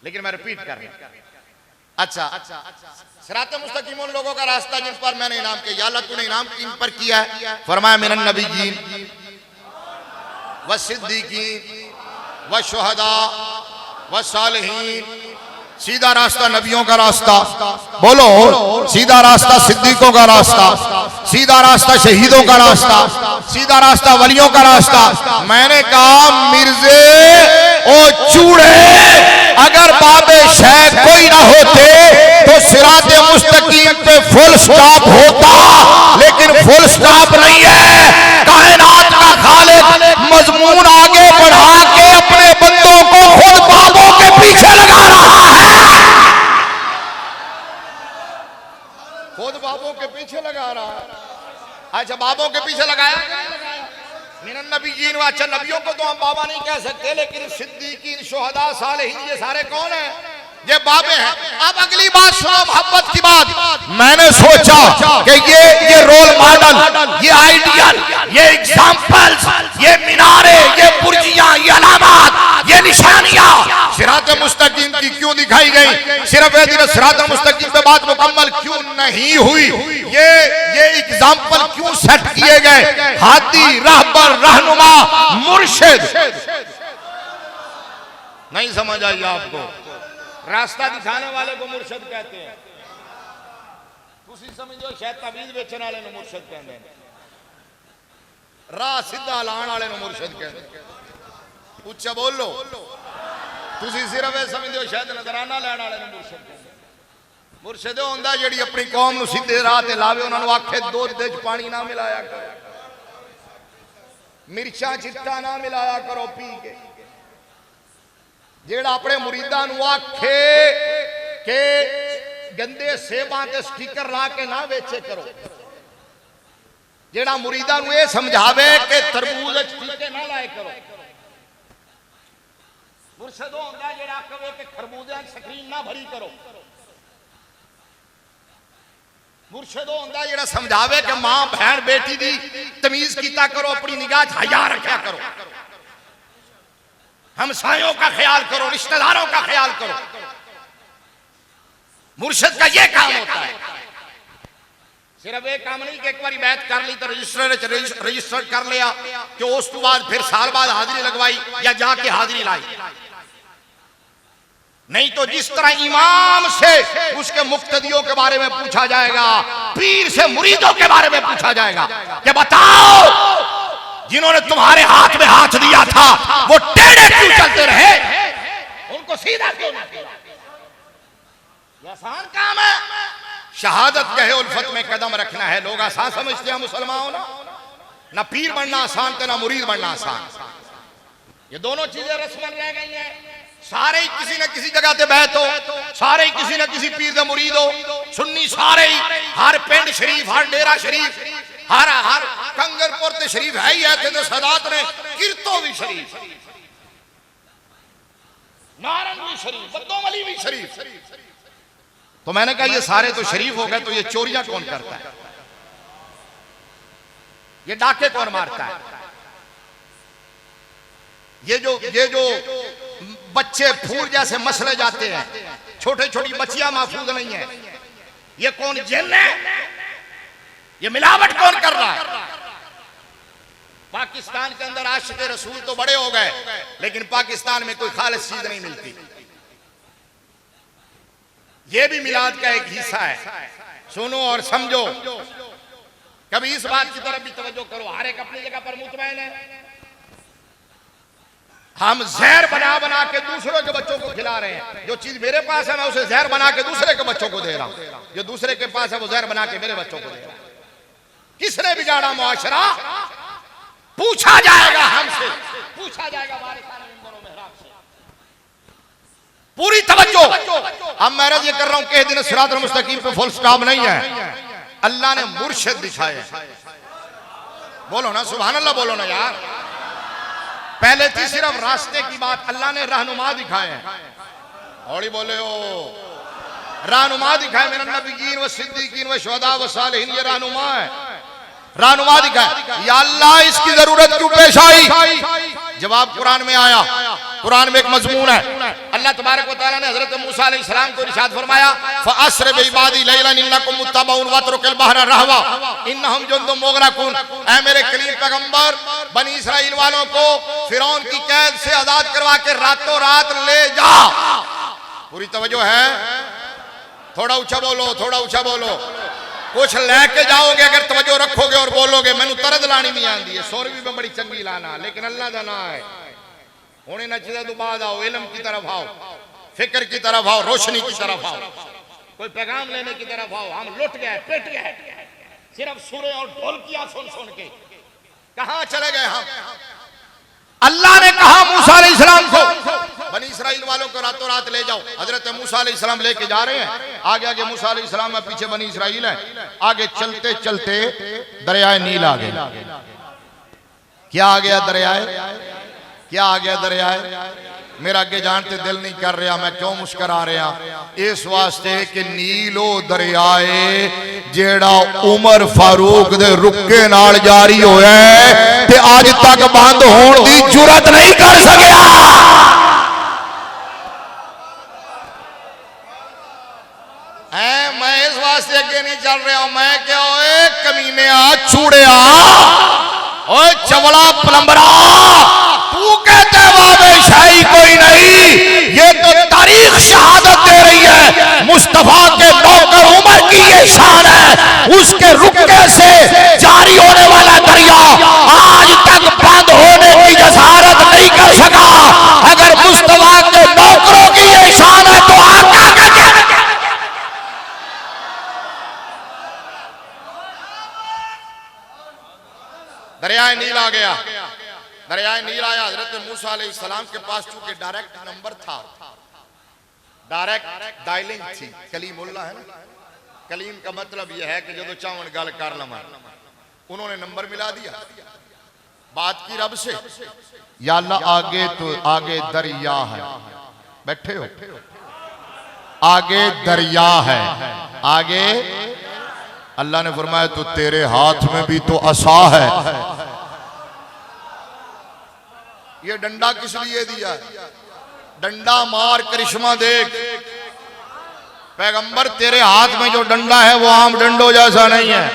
लेकिन मैं रिपीट कर रहा। अच्छा सिरात मुस्तकीम उन लोगों का रास्ता जिन पर मैंने इनाम किया। या अल्लाह तूने इनाम किन पर किया है? फरमाया मिनन नबिय्यीन व सिद्दीकीन व शुहदा व सालिहीन। सीधा रास्ता नबियों का रास्ता, बोलो सीधा रास्ता सिद्दीकों का रास्ता, सीधा रास्ता शहीदों का रास्ता, सीधा रास्ता वलियों का रास्ता। मैंने कहा मिर्जे ओ चूड़े, अगर बाबे शेख कोई ना होते तो सिरात मुस्तकीम पे फुल स्टॉप होता, लेकिन फुल स्टॉप नहीं है। कायनात का खालिक मजमून आगे बढ़ा के अपने बंदों को खुद बाबों के पीछे लगा रहा है, खुद बाबों के पीछे लगा रहा है। अच्छा बाबों के पीछे लगाया मिनन नबिय्यीन। अच्छा नबियों को तो हम बाबा नहीं कह सकते, लेकिन सिद्दीकीन शुहदा सालिहीन ये सारे कौन है? ये बाबे हैं। अब अगली बात सुनो, मोहब्बत की बात। मैंने सोचा कि ये रोल मॉडल, ये आइडियल, ये एग्जाम्पल्स, ये मीनारे, ये बुर्जियां, ये अलामात, ये निशानियां सिरात मुस्तकीम की क्यों दिखाई गई? सिर्फ सिरात मुस्तकीम पे बात मुकम्मल क्यों नहीं हुई? ये एग्जाम्पल क्यों सेट किए गए? हादी, रहबर, रहनुमा, मुर्शिद। नहीं समझ आई आपको? रास्ता दिखाने वाले को मुर्शिद कहते हैं। तुसी समझो शायद तवीज बेचने वाले को मुर्शिद कहते हैं, राह सीधा लाने वाले को मुर्शिद कहते हैं। उच्चा बोलो। तुसी सिर्फ ये समझो शायद नजराना लेने वाले को मुर्शिद कहते हैं। मुर्शिद होंदा जेड़ी अपनी कौम नूं सीधे राह ते लावे, उन्हां नूं आखे दूध दे पानी ना मिलाया करो, मिर्चा चिट्टा ना मिलाया करो पी के। जेड़ा अपने मुरीदां नूं आखे के गंदे सेबां ते स्टिकर ला के ना बेचे करो। जेड़ा मुरीदां नूं ये समझावे कि तरबूज टीके ना लाए करो। मुर्शिद होंदा जेड़ा कहे कि खरबूजे स्क्रीन ना भरी करो। मुर्शिद होंदा जेड़ा समझावे कि मां बहन बेटी दी तमीज कीता करो, अपनी निगाह हया रखा करो, हमसायों का ख्याल करो, रिश्तेदारों का ख्याल करो। मुर्शिद का ये काम होता है। सिर्फ एक काम नहीं कि एक बार बैत कर ली तो रजिस्टर कर लिया कि उस तो बाद फिर साल बाद हाजिरी लगवाई या जाके हाजिरी लाई। नहीं तो जिस तरह इमाम से उसके मुक्तदियों के बारे में पूछा जाएगा, पीर से मुरीदों के बारे में पूछा जाएगा कि बताओ जिन्होंने तुम्हारे हाथ में हाथ दिया था वो टेढ़े क्यों चलते रहे, उनको सीधा क्यों ना किया। ये आसान काम है। शहादत कहे उल्फत में कदम रखना है। लोग आसान समझते हैं मुसलमानों ना पीर बनना आसान तो ना मुरीद बनना आसान। ये दोनों चीजें रस्मन रह गई हैं। सारे ही किसी न किसी जगह पे बैठ हो, सारे ही किसी न किसी पीर दे मुरीद हो, सुन्नी सारे ही हर पिंड शरीफ, हर डेरा शरीफ, हर कंगरपुर ते शरीफ है ही है ते सदात ने किरतो भी शरीफ, नारंग भी शरीफ, बद्दोमली भी शरीफ। तो मैंने कहा ये सारे तो शरीफ हो गए, तो ये चोरियां कौन करता है, ये डाके कौन मारता है, ये जो बच्चे फूल जैसे मसले जाते हैं, छोटे छोटी बच्चियां महफूज नहीं है, ये कौन जिन है, ये मिलावट कौन कर रहा है। पाकिस्तान के अंदर आशिक़े रसूल तो बड़े हो गए, लेकिन पाकिस्तान में कोई खालिस चीज नहीं मिलती। ये भी मिलाद का एक हिस्सा है। सुनो और समझो, कभी इस बात की तरफ भी तवज्जो करो। हर एक अपनी जगह पर मुतमईन है। हम जहर बना बना के दूसरों के बच्चों को खिला रहे हैं। जो चीज मेरे पास है मैं उसे जहर बना के दूसरे के बच्चों को दे रहा हूं। जो दूसरे के पास है वो जहर बना के मेरे बच्चों को दे रहा है। किसने बिगाड़ा मुआशरा, पूछा जाएगा हमसे, पूछा जाएगा से। पूरी तवज्जो। अब मैं ये कर रहा हूं कि दिन सिरातुल मुस्तकीम पे फुल स्टॉप नहीं है। अल्लाह ने मुर्शिद दिखाए। बोलो ना सुभान अल्लाह, बोलो ना यार। पहले थी सिर्फ रास्ते की बात, अल्लाह ने रहनुमा दिखाए हैं। और बोले ओ रहनुमा दिखाए, मेरा नबीयीन व सिद्दीकीन व शुहदा व सालिहीन, ये रहनुमा है, रहनुमा दिखाए। या अल्लाह इसकी जरूरत क्यों पेश आई? जवाब कुरान में आया। कुरान में एक मजमून है। अल्लाह तबारक व तआला ने हजरत मूसा अलैहिस्सलाम को इरशाद फरमाया, फअस्र बिइबादी लैलन इन्नकुम मुत्तबऊन वत्रुकिल बहरा रहवा इन्नहुम जुंदुम मुगरकून। ऐ मेरे कलीम पैगंबर, बनी इस्राइल वालों को फिरौन की कैद से आजाद करवा के रातों रात ले जा। पूरी तवज्जो है। थोड़ा ऊंचा बोलो, थोड़ा ऊंचा बोलो। कुछ लेके जाओगे अगर तवज्जो रखोगे और बोलोगे मैनू तरद लानी नहीं आती है, सुर भी मैं बड़ी चंगी लाना, लेकिन अल्लाह का ना है। होने ना चीज़ तो बाद आओ, इल्म की तरफ आओ, फिक्र की तरफ आओ, रोशनी की तरफ आओ, कोई पैगाम लेने की तरफ आओ। हम लुट गए, पिट गए, सिर्फ सुरे और ढोलकियां सुन सुन के कहां चले गए हम। अल्लाह ने कहा मूसा अलैहिस्सलाम को, बनी इस्राइल वालों को रातों रात ले जाओ। हजरत मूसा अलैहिस्सलाम लेके जा रहे हैं, आगे आगे मूसा अलैहिस्सलाम है, पीछे बनी इस्राइल है। आगे चलते चलते दरियाए नील आ गया। क्या आ गया दरियाए, क्या आ गया दरियाए? मेरा अगे जानते दिल नहीं कर रहा, मैं क्यों मुस्करा रहा? इस वास्ते कि नीलो दरियाए जेड़ा उमर फारूक दे रुके नाल जारी होया है ते आज तक बंद होने दी जुरत नहीं कर सकिया। मैं इस वास्ते अगे नहीं चल रहा। मैं क्या ओए कमीने चूड़िया, ओए चवड़ा पलंबरा, तू कहते वादे शाही कोई नहीं, ये तो तारीख शहादत दे रही है। मुस्तफा के नौकर उमर की ये शान है, उसके रुके से जारी होने वाला दरिया आज तक बंद होने की जसारत नहीं कर सका। अगर मुस्तफा के नौकरों की ये शान है तो आका का क्या? दरियाए नील आ गया। दरियाए नील आया। हजरत मूसा अलैहिस्सलाम के पास चूंकि डायरेक्ट नंबर था, डायरेक्ट डायलिंग थी। कलीमुल्लाह है ना, कलीम का मतलब यह है कि जो चावन गल कर लमा, उन्होंने नंबर मिला दिया, बात की रब से। या अल्लाह आगे तो आगे दरिया है, बैठे हो, आगे दरिया है, आगे। अल्लाह ने फरमाया तो तेरे हाथ में भी तो असा है। ये डंडा किस लिए दिया? डंडा मार, करिश्मा देख। पैगंबर तेरे हाथ में जो डंडा है वो आम डंडों जैसा नहीं है।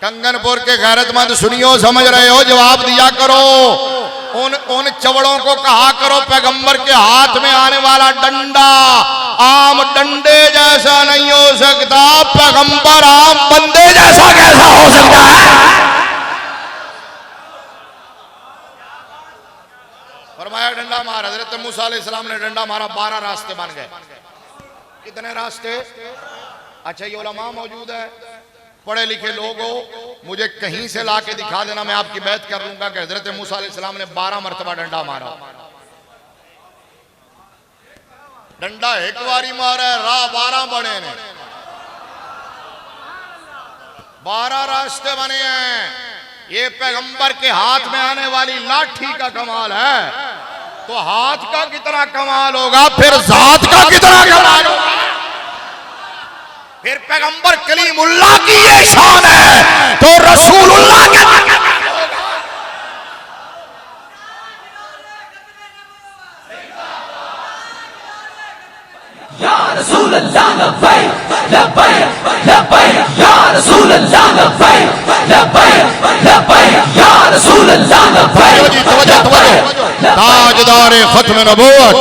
कंगनपुर के गैरतमंद सुनियो, समझ रहे हो? जवाब दिया करो। उन चवड़ों को कहा करो पैगंबर के हाथ में आने वाला डंडा आम डंडे जैसा नहीं हो सकता, पैगंबर आम बंदे जैसा कैसा हो सकता है। फरमाया डंडा मारा। हजरत मूसा अलैहिस्सलाम ने डंडा मारा, 12 रास्ते बन गए। कितने रास्ते? अच्छा ये उलमा मौजूद है, पढ़े लिखे लोग हो, मुझे कहीं से लाके दिखा देना, मैं आपकी बैत कर लूंगा कि हजरत मूसा अलैहिस्सलाम ने 12 मरतबा डंडा मारा। डंडा एक बारी मारा है, राह 12 बने ने, 12 रास्ते बने हैं। ये पैगंबर के हाथ में आने वाली लाठी का कमाल है, तो हाथ का कितना कमाल होगा, फिर जात का कितना कमाल होगा। फिर पैगंबर कलीमुल्लाह की ये शान है, तो रसूलुल्लाह के या रसूलल्लाह लब्बैक लब्बैक लब्बैक या रसूलल्लाह लब्बैक लब्बैक लब्बैक या रसूलल्लाह लब्बैक। ताजदार खत्म नबूवत।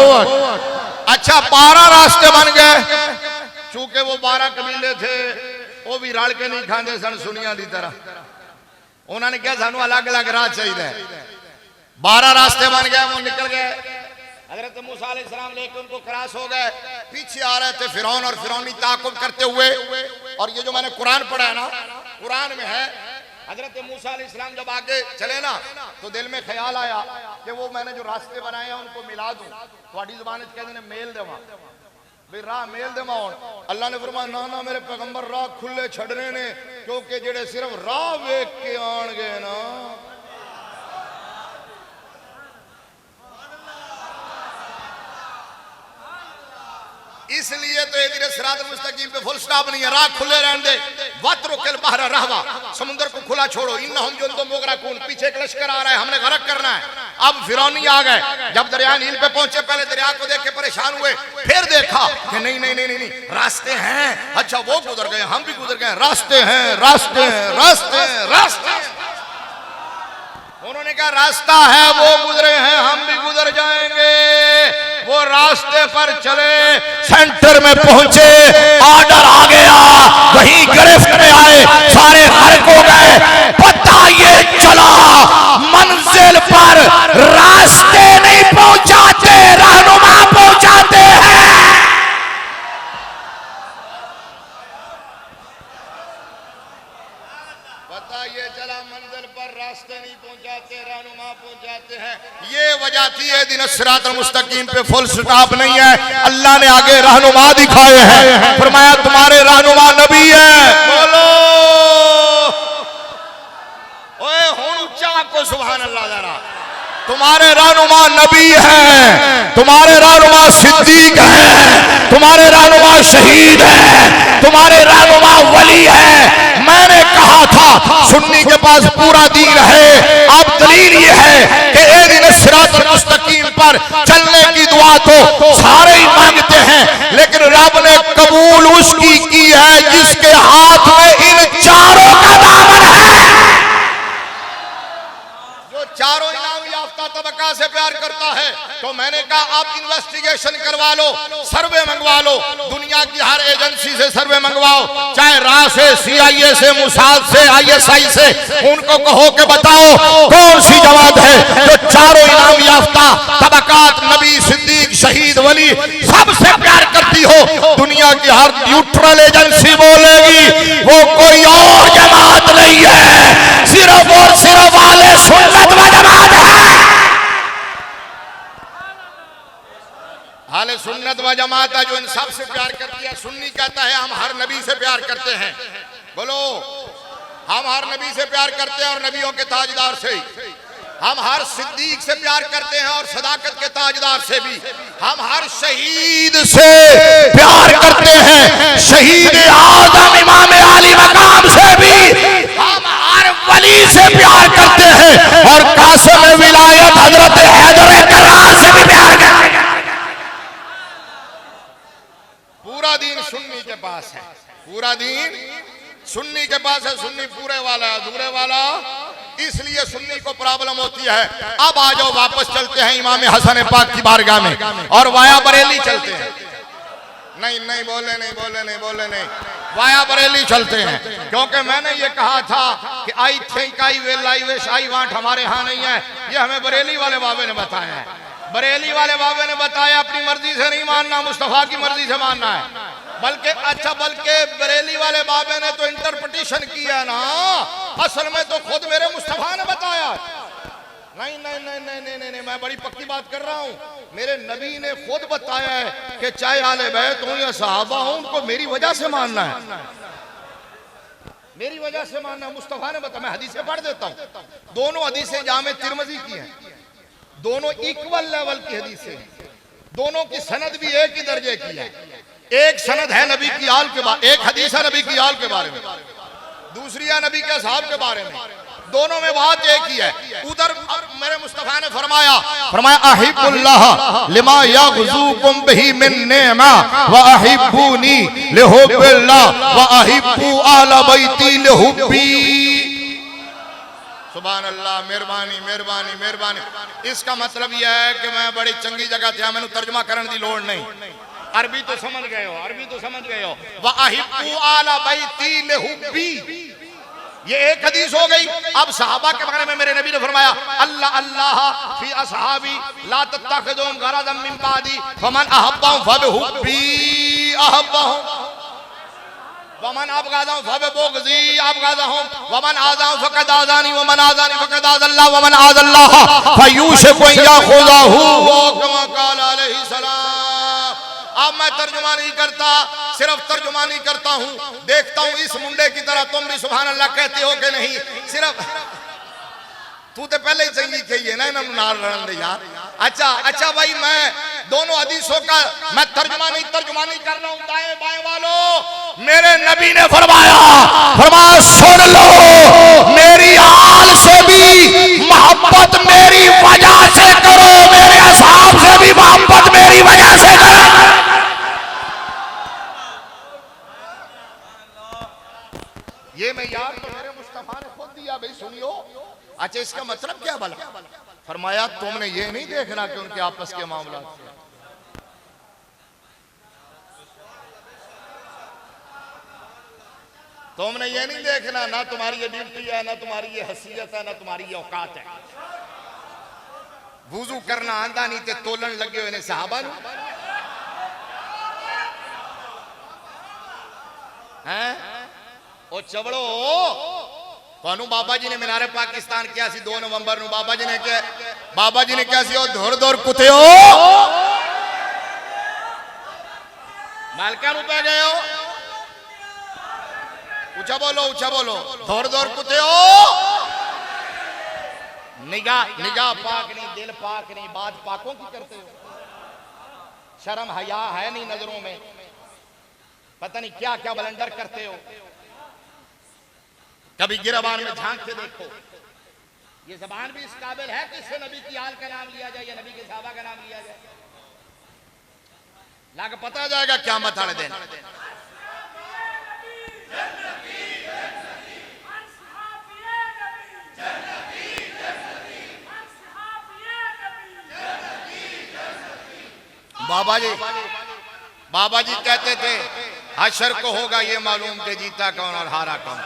अच्छा 12 रास्ते बन गए। चूंकि वो 12 कबीले थे, वो भी रल के नहीं खाते सन सुनिया की तरह, उन्होंने क्या सानू अलग अलग राह चाहिए। 12 रास्ते बन गए, वो निकल गए। हजरत मूसा अलैहिस्सलाम लेके उनको क्रॉस हो गए, पीछे आ रहे थे फिरौन और फिरौनी ताक़ुब करते हुए। और ये जो मैंने कुरान पढ़ा है ना, कुरान में है हजरत मूसा अलैहिस्सलाम जब आगे चले ना, तो दिल में ख्याल आया कि वो मैंने जो रास्ते बनाए हैं उनको मिला दूं, थोड़ी जुबान कहते हैं मेल देवा, भी राह मेल देवा। अल्लाह ने फरमाया ना ना मेरे पैगंबर राह खुले छड़ने ने, क्योंकि जेड़े सिर्फ राह वेख के आन गए ना, इसलिए तो इधर सिरात मुस्तकीम पे फुल स्टॉप नहीं है, राह खुले रहने दे। वत्रुकिल बहरा रहवा, समुद्र को खुला छोड़ो। इन्नहुम जुंदुम मुगरकून, पीछे एक लश्कर आ रहा है, हमने गरक करना है। अब फिरौनी आ गए, जब दरिया नील पे पहुंचे पहले दरिया को देख के परेशान हुए, फिर देखा कि नहीं नहीं नहीं नहीं रास्ते हैं। अच्छा वो गुजर गए, हम भी गुजर गए, रास्ते हैं रास्ते हैं रास्ते हैं रास्ते। उन्होंने कहा रास्ता है, वो गुजरे हैं, हम भी गुजर जाएंगे। वो रास्ते पर चले, सेंटर में पहुंचे, ऑर्डर आ गया, वहीं गिरफ्त में आए, सारे हरक हो गए। पता ये चला मंजिल पर रास्ते नहीं पहुंचाते, रहनुमा पहुंचाते हैं। पता ये चला मंजिल पर रास्ते नहीं पहुंचाते, रहनुमा पहुंचाते हैं। ये वजह थी ये दिन सिरातुल मुस्तकीम पे फुल स्टॉप नहीं है, अल्लाह ने आगे रहनुमा दिखाए हैं। फरमाया तुम्हारे रहनुमा नबी है। बोलो ओए हुन ऊंचा को सुभान अल्लाह जरा। तुम्हारे रहनुमा नबी हैं, तुम्हारे रहनुमा सिद्दीक हैं, तुम्हारे रहनुमा शहीद हैं, तुम्हारे रहनुमा वली हैं। मैंने कहा था सुन्नी के पास पूरा दीन है, अब दलील ये है कि ए दिन सिरातुल मुस्तकीम पर चलने की दुआ तो सारे ही मांगते हैं, लेकिन रब ने कबूल उसकी की है जिसके हाथ में इन चारों का दामन है, जो चारों इनाम याफ्ता तबका से प्यार करता है। तो मैंने कहा आप इन्वेस्टिगेशन करवा लो, सर्वे मंगवा लो, दुनिया की हर एजेंसी से सर्वे मंगवाओ, चाहे रा से, CIA से, मुसाद से, ISI से, उनको कहो कि बताओ कौन सी जमात है जो चारों इनाम याफ्ता तबकात नबी, सिद्दीक, शहीद, वली सबसे प्यार करती हो। दुनिया की हर न्यूट्रल एजेंसी बोलेगी वो कोई और जमात नहीं है, सिर्फ और सिर्फ वाले सुन्नत व जमात है। हाले सुन्नत व जमात है जो इन सब से प्यार करती है। सुन्नी कहता है हम हर नबी से प्यार करते हैं। बोलो हम हर नबी से प्यार करते हैं और नबियों के ताजदार से। हम हर सिद्दीक से प्यार करते हैं और सदाकत के ताजदार से भी। हम हर शहीद से प्यार करते हैं, शहीद आज़म इमाम आली मकाम से भी। हम हर वली से प्यार करते हैं और कासिम विलायत हजरत हैदर करार से भी प्यार करते हैं। पूरा दीन सुन्नी के पास है, पूरा दीन सुन्नी के पास है। सुन्नी पूरे वाला, अधूरे वाला इसलिए सुन्नी को प्रॉब्लम होती है। अब आ जाओ वापस चलते हैं इमाम हसन पाक की बारगाह में और वाया बरेली चलते हैं। नहीं नहीं बोले नहीं बोले नहीं बोले नहीं, वाया बरेली चलते हैं। क्योंकि मैंने ये कहा था कि I think I will I wish I want हमारे यहाँ नहीं है, ये हमें बरेली वाले बाबे ने बताया है। बरेली वाले बाबे ने बताया अपनी मर्जी से नहीं मानना, मुस्तफा की मर्जी से मानना है। बल्कि बरेली वाले बाबे ने तो इंटरप्रिटेशन किया ना, असल में तो खुद मेरे मुस्तफा ने बताया। नहीं नहीं नहीं नहीं नहीं नहीं, नहीं मैं बड़ी पक्की बात कर रहा हूँ। मेरे नबी ने खुद बताया है कि चाहे आले बैत हूं या सहाबा हूं, उनको मेरी वजह से मानना है, मेरी वजह से मानना है। मुस्तफा ने बताया। मैं हदीसें पढ़ देता हूँ, दोनों हदीसें जामे तिरमिज़ी की हैं, दोनों इक्वल लेवल की हदीसें, दोनों की सनद भी एक ही दर्जे की है। एक सनद है नबी की आल के बारे, एक हदीस है नबी की आल के बारे में, दूसरी है नबी के असहाब के बारे में। दोनों में बात एक ही है। उधर मेरे मुस्तफा ने फरमाया अहिब्बुल्लाह लिमा यग़ज़ूकुम बिही मिन निअमा व अहिब्बूनी लिहुब्बिल्लाह व अहिब्बू आला बैती लिहुब्बी। सुभान अल्लाह, मेहरबानी मेहरबानी मेहरबानी। इसका मतलब यह है कि मैं बड़ी चंगी जगह थे, मैंने तर्जुमा करने की लोड़ नहीं। अरबी तो समझ गए हो, अरबी तो समझ गए हो। व अहिब्बू आला बैती लिहुब्बी, ये एक हदीस हो गई। अब सहाबा के बारे में मेरे नबी ने फरमाया अल्लाह अल्लाह फी असहाबी ला तत्तखिज़ूहुम गरज़न मिन बादी फमन अहब्बहुम फबिहुब्बी अहब्बहुम वमन अबग़ज़हुम फबिबुग़ज़ी अबग़ज़हुम वमन आज़ाहुम फ़क़द आज़ानी वमन आज़ानी फ़क़द आज़ल्लाह वमन आज़ल्लाह फ़यूशिकु अन याख़ुज़हु कमा क़ाल अलैहि सलाम। अब मैं तर्जुमा नहीं करता, सिर्फ तर्जुमा नहीं करता हूँ, देखता हूँ इस मुंडे की तरह तुम भी सुभान अल्लाह कहते हो कि नहीं। सिर्फ तू तो पहले ही चंगी कही है ना नाल रण दे यार। अच्छा भाई, मैं दोनों हदीसों का मैं तर्जुमा नहीं कर रहा हूँ। दाएं बाएं वालों, मेरे नबी ने फरमाया सुन लो, मेरी आल से भी मोहब्बत मेरी वजह से करो, मेरे असहाब से भी मोहब्बत मेरी वजह से करो। ये मैं यार तो मेरे मुस्तफा ने खुद दिया भाई, सुनियो। अच्छा, इसका मतलब क्या भला? फरमाया तुमने ये नहीं देखना कि उनके आपस के मामला, तुमने ये नहीं देखना, ना तुम्हारी ये ड्यूटी है, ना तुम्हारी ये हैसियत है, ना तुम्हारी ये औकात है। वुजू करना आंदा नहीं ते तोलन लगे हुए ने सहाबा नूं हैं। ओ चवड़ो, ਤੁਹਾਨੂੰ बाबा जी ने मीनारे पाकिस्तान किया सी 2 नवंबर ਨੂੰ। बाबा जी ने किया सी, ओ धुर धुर कुत्ते हो मालका ਨੂੰ पै गए हो। ऊंचा बोलो, धुर धुर कुत्ते हो। निगाह पाक नहीं, दिल पाक नहीं, बात पाकों की करते हो। शर्म हया है नहीं नजरों में, पता नहीं क्या क्या बलंडर करते हो। कभी गिरबान में झांक के देखो, ये जबान भी इस काबिल है कि इससे नबी की आल का नाम लिया जाए या नबी के सहाबा का नाम लिया जाए। लाग पता जाएगा क्या मत देना। बाबा जी कहते थे हशर को होगा ये मालूम कि जीता कौन और हारा कौन।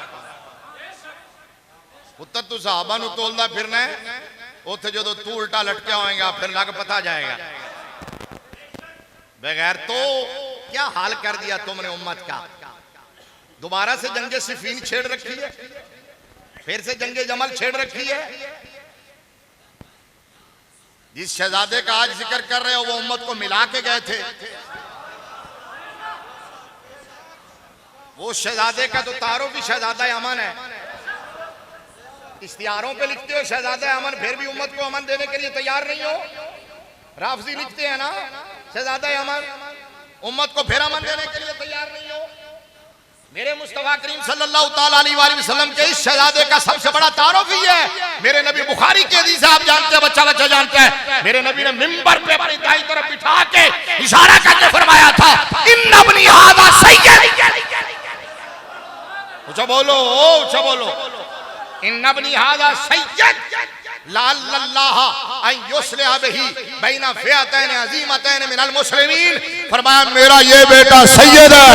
पुत्र तू सहाबा नूं तोलदा फिरना है, उत्थे जो तू उल्टा लटकिया होएगा फिर लग पता जाएगा। बगैर तो क्या हाल कर दिया तुमने उम्मत का। दोबारा से जंगे सिफीन छेड़ रखी है, फिर से जंगे जमल छेड़ रखी है। जिस शहजादे का आज जिक्र कर रहे हो वो उम्मत को मिला के गए थे। वो शहजादे का तो तारो भी शहजादा अमन है। इश्तिहारों पे लिखते हो शहजादा अमन, फिर भी उम्मत को अमन देने के लिए तैयार नहीं हो। राफजी लिखते हैं ना शहजादा अमन, उम्मत को फिर अमन देने के लिए तैयार नहीं हो। मेरे मुस्तफा करीम सल्लल्लाहु ताला अलैहि वसल्लम के इस शहजादे का सबसे बड़ा तारुफ ही है। मेरे नबी बुखारी के हदीस आप जानते हैं, बच्चा बच्चा जानते हैं। मेरे नबी ने मिंबर पे अपनी दाई तरफ बिठा के इशारा करके फरमाया था इन्ना इब्नी हादा सय्यद। ऊंचा बोलो, ऊंचा बोलो। इन्ना बनी हादा सय्यद लाल्लाह अन युस्लिह बिही बैना फिअतैन अज़ीमतैन मिनल मुस्लिमीन। फरमाया मेरा ये बेटा सैयद है।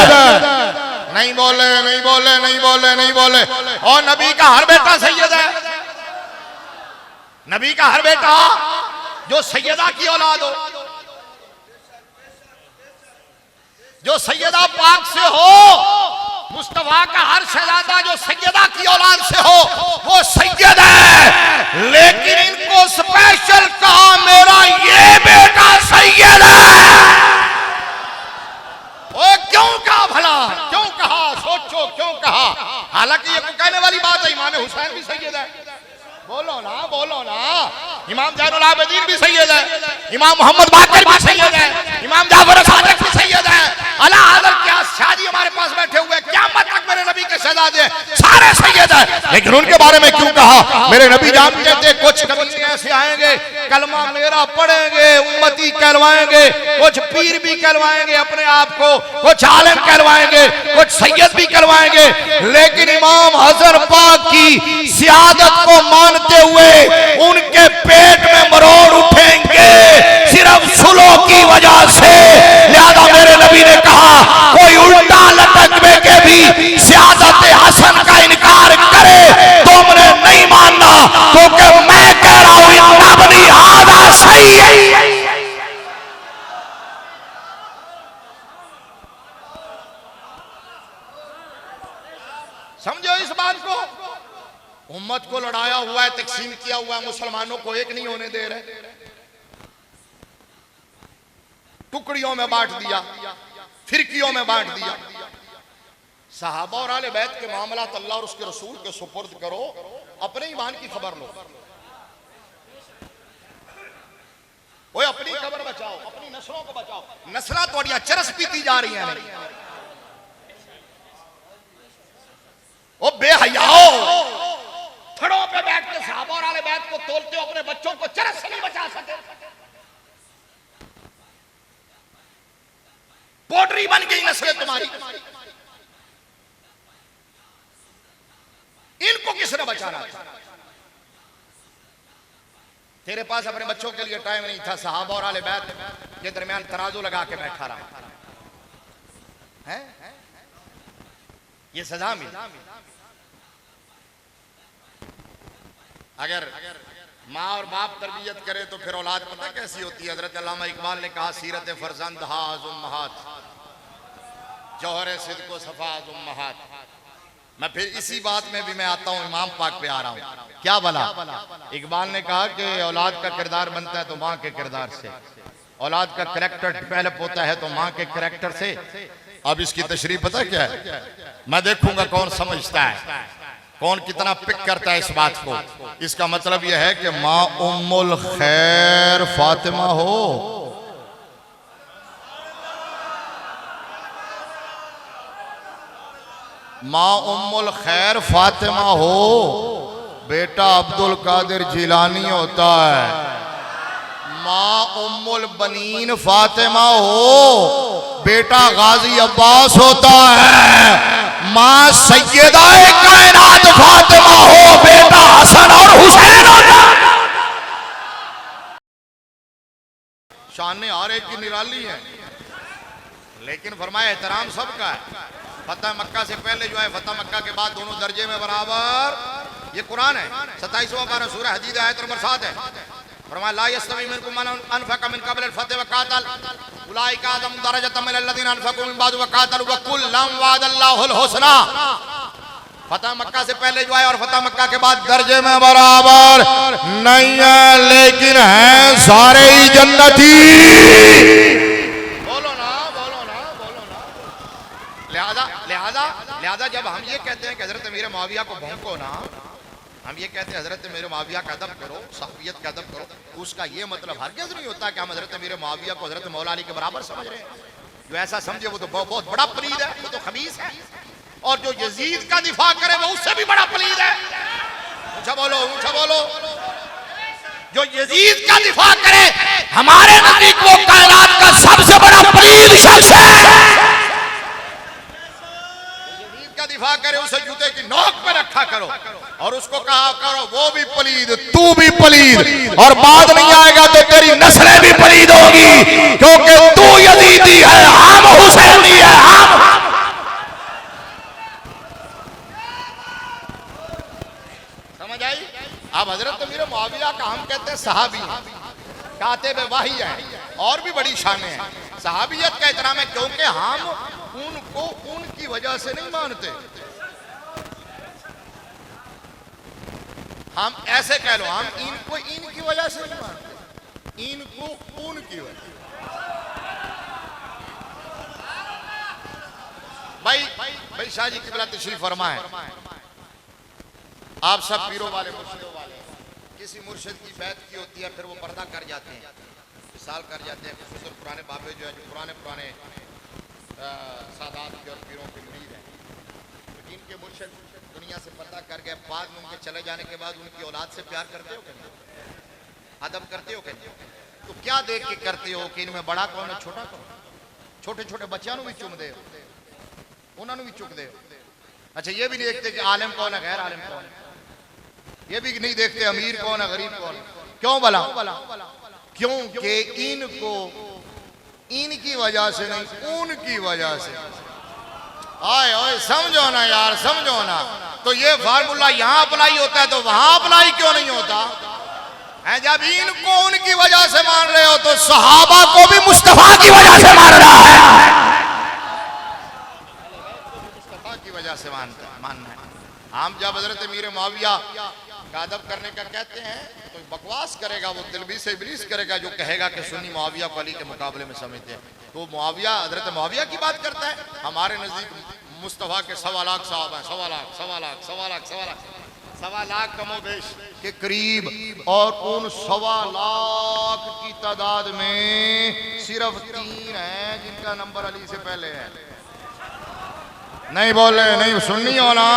नहीं बोले नहीं बोले नहीं बोले नहीं बोले। और नबी का हर बेटा सैयद है। नबी का हर बेटा जो सैयदा की औलाद हो, जो सैयदा पाक से हो, मुस्तफा का हर शहजादा जो सैयदा की औलाद से हो वो सैयद है। लेकिन इनको स्पेशल कहा मेरा ये बेटा सैयद है। ओ क्यों कहा भला, क्यों कहा, सोचो क्यों कहा। हालांकि ये कहने वाली बात है, इमाम हुसैन भी सैयद है। बोलो ना बोलो ना। इमाम जैनुल आबिदीन भी सैयद है, इमाम मोहम्मद बाकर भी सैयद है, इमाम जाफर सादिक भी सैयद है। अला हज़रत क्या शादी हमारे पास बैठे हुए क़यामत तक मेरे नबी के शहजादे सारे सैयद हैं। लेकिन उनके बारे में क्यों कहा? मेरे नबी जानते थे कुछ कभी ऐसे आएंगे कलमा मेरा पढ़ेंगे, उम्मती कहलवाएंगे, कुछ पीर भी कहलवाएंगे अपने आप को, कुछ आलिम कहलवाएंगे, कुछ सैयद भी कहलवाएंगे। लेकिन इमाम हसन पाक की सियादत को मानते हुए उनके पेट में मरोड़ उठेंगे सिर्फ सुलो की वजह से। लिहाजा मेरे नबी ने कहा कोई उल्टा लटकने के भी सियादत हसन का इनकार करे तो हमने नहीं मानना, क्योंकि मैं कह रहा हूं इन्ना बनी हादा सही है। समझो इस बात को। उम्मत को लड़ाया हुआ है, तकसीम किया हुआ है, मुसलमानों को एक नहीं होने दे रहे, टुकड़ियों में बांट दिया, फिरकियों में बांट दिया। सहाबा और आले बैत के मामला अल्लाह और उसके रसूल के सुपुर्द करो, अपने ईमान की खबर लो। वो अपनी खबर बचाओ, अपनी नस्लों को बचाओ। नस्लां थोड़ियां चरस पीती जा रही हैं। ओ बेहयाओ, थड़ों पे बैठ के सहाबा और आले बैत को तोलते हो, अपने बच्चों को चरस से नहीं बचा सके। पोटरी बन गई नस्लें तुम्हारी। इनको किसने बचाना था? तेरे पास अपने बच्चों के लिए टाइम नहीं था। सहाबा और आले बैत के दरमियान तराजू लगा के बैठा रहा है, ये सजा मिली। अगर माँ और बाप तरबियत करे तो फिर औलाद पता कैसी होती है। हजरत अल्लामा इकबाल ने कहा सीरत फरजंद हाज उम्महात, जौहर सिद्क़ व सफ़ा हाज उम्महात। मैं फिर इसी बात में भी मैं आता हूँ, इमाम पाक पे आ रहा हूँ। क्या भला इकबाल ने कहा कि औलाद का किरदार बनता है तो माँ के किरदार से, औलाद का करैक्टर डेवलप होता है तो माँ के करैक्टर से। अब इसकी तशरीह पता क्या है? मैं देखूंगा कौन समझता है, कौन कितना पिक करता है इस बात को। इसका मतलब यह है कि माँ उम्मुल खैर फातिमा हो, माँ उम्मुल खैर फातिमा हो, बेटा अब्दुल कादिर जिलानी होता है। माँ उम्मुल बनीन फातिमा हो, बेटा गाजी अब्बास होता है। माँ सैयदाए कायनात फातिमा हो, बेटा हसन और हुसैन होता है। शान हर एक की निराली है, लेकिन फरमाया एहतराम सबका है। फतह मक्का से पहले जो है, फतह मक्का के बाद दोनों दर्जे में बराबर। ये कुरान है, 27वां पारा सूरह हदीद आयत नंबर 7 है। फरमाया ला यस्तवी मिनकुम मन अनफक़ मिन क़ब्ल अल-फ़त्ह व क़ातल उलाइका अज़म दरजतम मिनल लज़ीना अनफ़क़ू मिन बाद व क़ातलू व कुल्लम वअदल्लाहुल हुस्ना। फतह मक्का से पहले जो है और फतह मक्का के बाद दर्जे में बराबर नहीं है, लेकिन है सारे ही जन्नती। बोलो ना बोलो ना बोलो ना। लिहाजा लिहाजा लिहाजा जब हम ये कहते हैं कि हजरत अमीर मुआविया को भौंको ना, हम ये कहते हैं हजरत अमीर मुआविया का अदब करो, सहाबियत का अदब करो, उसका ये मतलब हरगिज़ नहीं होता कि हम हजरत अमीर मुआविया को हजरत मौला अली के बराबर समझ रहे हैं। जो ऐसा समझे वो तो बहुत बड़ा पलीद है, वो तो खबीस है। और जो यजीद का दिफा करे वो उससे भी बड़ा पलीद है। ऊंचा बोलो, ऊंचा बोलो। जो यजीद का दिफा करे हमारे नजदीक वो कायनात का सबसे बड़ा पलीद शख्स है। यजीद का दिफा करे उसे जूते की नोक पे रखा करो और उसको कहा करो वो भी पलीद तू भी पलीद और बाद नहीं आएगा तो तेरी नस्लें भी पलीद होगी क्योंकि तू यजीदी है हम हुसैनी है हम। समझ आई? अब हजरत अमीर मुआविया का हम कहते हैं सहाबी कातिब वही है और भी बड़ी शान है। सहाबियत का इतना है क्योंकि हम उनको उनकी वजह से नहीं मानते। हम ऐसे कह लो हम इनको इनकी वजह से नहीं मानते, इनको उनकी वजह। भाई शाह जी किबला तशरीफ फरमा है। आप सब पीरों वाले मुर्शिदों वाले किसी मुर्शिद की बैत की होती है फिर वो पर्दा कर जाते हैं, विसाल कर जाते हैं। खुसूसन पुराने बाबे जो है जो पुराने सादात के और पीरों के मुरीद हैं, तो इनके मुर्शिद दुनिया से पर्दा कर गए, बाद में उनके चले जाने के बाद उनकी औलाद से प्यार करते हो क्या? अदब करते हो क्या? तो क्या देख के करते हो कि इनमें बड़ा कौन है छोटा कौन? छोटे छोटे बच्चों भी चुम दे, उन्होंने भी चुक दे। अच्छा ये भी नहीं देखते कि आलिम कौन है गैर आलिम कौन है, ये भी नहीं देखते अमीर कौन है गरीब कौन है। क्यों भला? क्योंकि इनको इनकी वजह से नहीं उनकी वजह से। आए ओए समझो ना यार, समझो ना। तो ये फार्मूला यहाँ अप्लाई होता है तो वहां अप्लाई क्यों नहीं होता है? जब इनको उनकी वजह से मान रहे हो तो सहाबा को भी मुस्तफा की वजह से मान रहा है, मुस्तफा की वजह से मानना है। हम जब हजरत अमीर मुआविया का अदब करने का कहते हैं तो बकवास करेगा, वो तिलबीस से इब्लीस करेगा जो कहेगा कि सुन्नी मुआविया को अली के मुकाबले में समझते हैं। तो मुआविया हजरत मुआविया की बात करता है। हमारे नजदीक मुस्तफा के 1.25 लाख साहब हैं, 1.25 लाख कमोबेश के करीब, और उन 1.25 लाख की तादाद में सिर्फ 3 हैं जिनका नंबर अली से पहले है। नहीं बोले नहीं सुन्नी हो ना,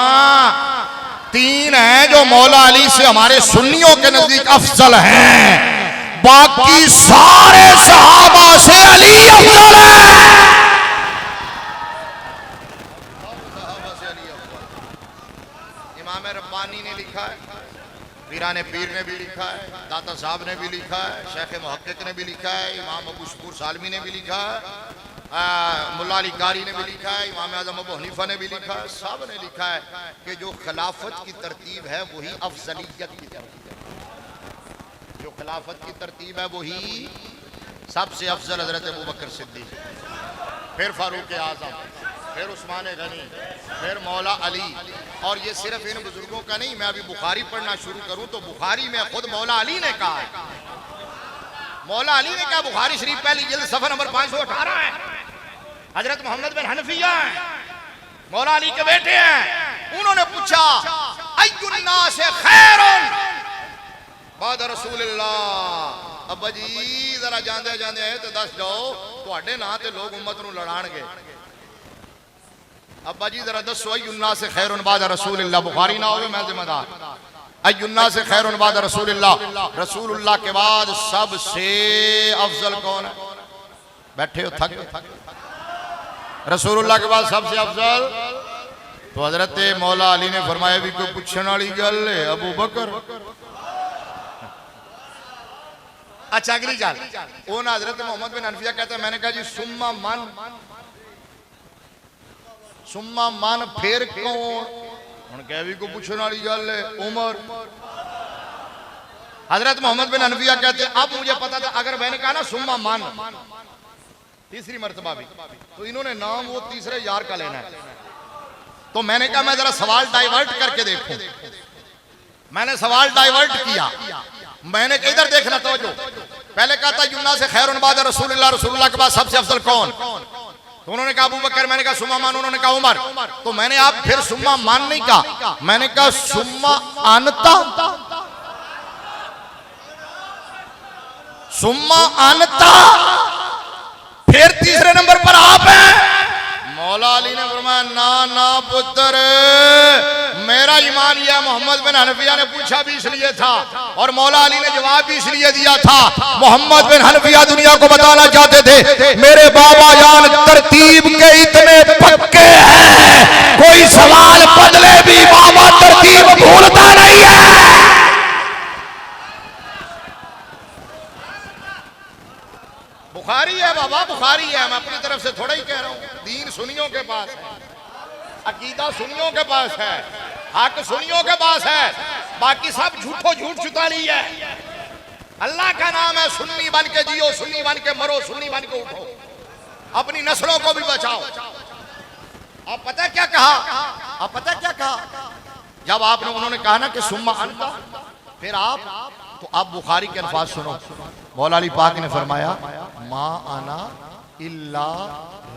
3 हैं जो मौला अली से हमारे सुन्नियों के नजदीक अफजल हैं, बाकी सारे सहाबा से अली अफजल है। इमाम रब्बानी ने लिखा है, पीराने पीर ने भी लिखा है, दाता साहब ने भी लिखा है, शेख मुहक्किक ने भी लिखा है, इमाम अबू शकूर सालमी ने भी लिखा है, मुल्ला अली कारी ने भी लिखा है, इमाम आज़म अबू हनीफा ने भी लिखा है, सब ने लिखा है कि जो खिलाफत की तरतीब है वही अफजलियत की तरतीब है। जो खिलाफत की तरतीब है वही सबसे अफजल हजरत अबू बकर सिद्दीक, फिर फारूक आज़म, फिर उस्मान गनी, फिर मौला अली। और ये सिर्फ इन बुजुर्गों का नहीं, मैं अभी बुखारी पढ़ना शुरू करूं तो बुखारी में खुद मौला अली ने कहा है, मौला अली ने कहा, बुखारी शरीफ पहली जिल्द सफा नंबर 518 है। हजरत मोहम्मद बिन हनफिया हैं, मौला अली के बेटे हैं। उन्होंने पूछा अय्युन्नास खैरुन बाद रसूलिल्लाह, अब्बा जी जरा जांदे जांदे है तो दस जाओ तुहाडे नां ते लोग उम्मत नूं लड़ाणगे। अब्बा जी जरा दसो अय्युन्नास खैरुन बाद रसूलिल्लाह, बुखारी ना होवे मैं जिम्मेदार। अय्युन्नास खैरुन बाद रसूलिल्लाह, रसूलुल्लाह के बाद सबसे अफजल कौन है? बैठे हो थक, रसूलुल्लाह के बाद सबसे अफजल तो हजरत मौला अली ने फरमाया भी कोई पूछने वाली गल है, अबू बकर। अच्छा अगली जाल वो ना हजरत मोहम्मद बिन हनफिया कहते हैं, मैंने कहा जी सुम्मा मन फिर कौन? हुण कह भी कोई पूछने वाली गल है, उमर। हजरत मोहम्मद बिन हनफिया कहते हैं अब मुझे पता था, अगर मैंने कहा ना सुम्मा मन तीसरी मर्तबा भी तो इन्होंने नाम वो तीसरे यार का लेना है। तो मैंने कहा मैं जरा सवाल डाइवर्ट करके देखूं। मैंने सवाल डाइवर्ट किया, मैंने इधर देखना तो जो पहले कहा था युन्ना से खैरुन बाद रसूलुल्लाह, रसूलुल्लाह के बाद सबसे अफजल कौन? तो उन्होंने कहा अबू बकर, मैंने कहा सुम्मा मान, उन्होंने कहा उमर। तो मैंने आप फिर सुम्मा मान नहीं कहा, मैंने कहा सुम्मा अनता, सुम्मा अनता, फिर तीसरे नंबर पर आप हैं। मौला अली ने फरमाया ना पुत्र, मेरा ईमान यह मोहम्मद बिन हनफिया ने पूछा भी इसलिए था और मौला अली ने जवाब भी इसलिए दिया था। मोहम्मद बिन हनफिया दुनिया को बताना चाहते थे मेरे बाबा जान तरतीब के इतने पक्के हैं, कोई सवाल है, मैं अपनी तरफ से थोड़ा ही कह रहा हूं। दीन सुन्नियों के पास है, अकीदा सुन्नियों के पास है, हक सुन्नियों के पास है, बाकी सब झूठो झूठ चुताली है। अल्लाह का नाम है, सुन्नी बन के जियो, सुन्नी बन के मरो, सुन्नी बन के उठो, अपनी नस्लों को भी बचाओ। आप पता क्या कहा, आप पता क्या कहा जब आपने उन्होंने कहा ना कि सुम्मा अंता, फिर आप, तो आप बुखारी के अल्फाज सुनो। मौला अली पाक ने फरमाया मा आना इल्ला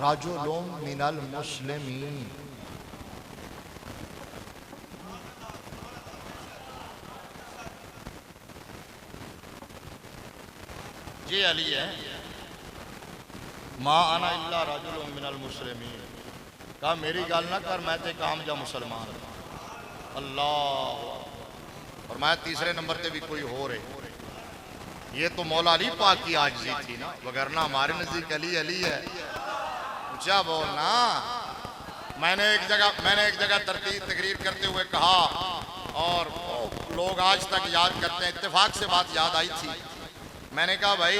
रजुलुम मिनल मुस्लिमीन। ये अली है, मा आना इल्ला रजुलुम मिनल मुस्लिमीन। कहा मेरी गल ना कर, मैं ते काम जा मुसलमान। अल्लाह। और मैं तीसरे नंबर पे भी कोई हो रहे। ये तो मौला अली पाक की आजिज़ी थी ना, वगरना हमारे नजदीक अली अली है। ऊंचा बोलना। मैंने एक जगह तकरीर करते हुए कहा, और लोग आज तक याद करते हैं, इत्तेफाक से बात याद आई थी। मैंने कहा भाई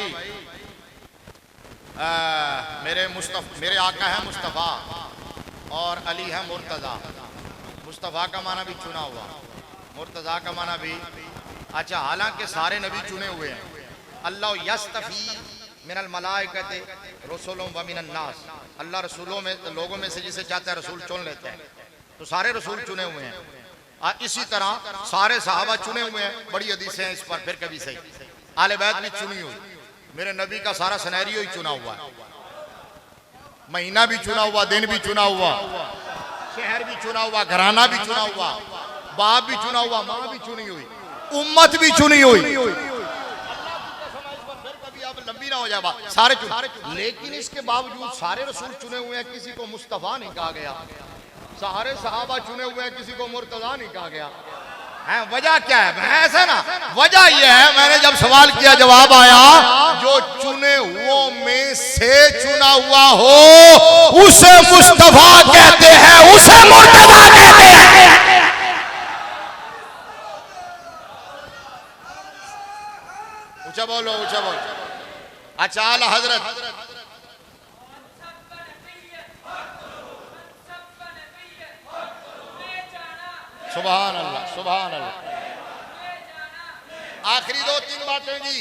मेरे आका है मुस्तफ़ा और अली है मुर्तज़ा। मुस्तफ़ा का माना भी चुना हुआ, मुर्तज़ा का माना भी। अच्छा, हालांकि सारे नबी चुने हुए हैं। अल्लाह यस्तफ़ी मिनल मलाइकति रसूलुम व मिनन नास। अल्लाह रसूलों में, लोगों में से जिसे चाहता है रसूल चुन लेते हैं, तो सारे रसूल चुने हुए हैं। इसी तरह सारे सहाबा चुने हुए हैं। बड़ी हदीसें हैं इस पर, फिर कभी सही। आले बैत भी चुनी हुई। मेरे नबी का सारा सिनेरियो ही चुना हुआ है, महीना भी चुना हुआ, दिन भी चुना हुआ, शहर भी चुना हुआ, घराना भी चुना हुआ, बाप भी चुना हुआ, माँ भी चुनी हुई, उम्मत भी चुनी हुई। अब लंबी ना हो जाए बात, सारे चुने। लेकिन इसके बावजूद सारे रसूल चुने हुए हैं, किसी को मुस्तफा नहीं कहा गया। सारे सहाबा चुने हुए हैं, किसी को मुर्तज़ा नहीं कहा गया है। वजह क्या है? ऐसा ना, वजह यह है, मैंने जब सवाल किया जवाब आया, जो चुने हुओं में से चुना हुआ हो उसे मुस्तफा कहते हैं, उसे मुर्तज़ा कहते हैं। ऊंचा बोलो, ऊंचा बोलो। अच्छा, आला हजरत सुभान अल्लाह, सुभान अल्लाह। आखिरी 2-3 बातें जी,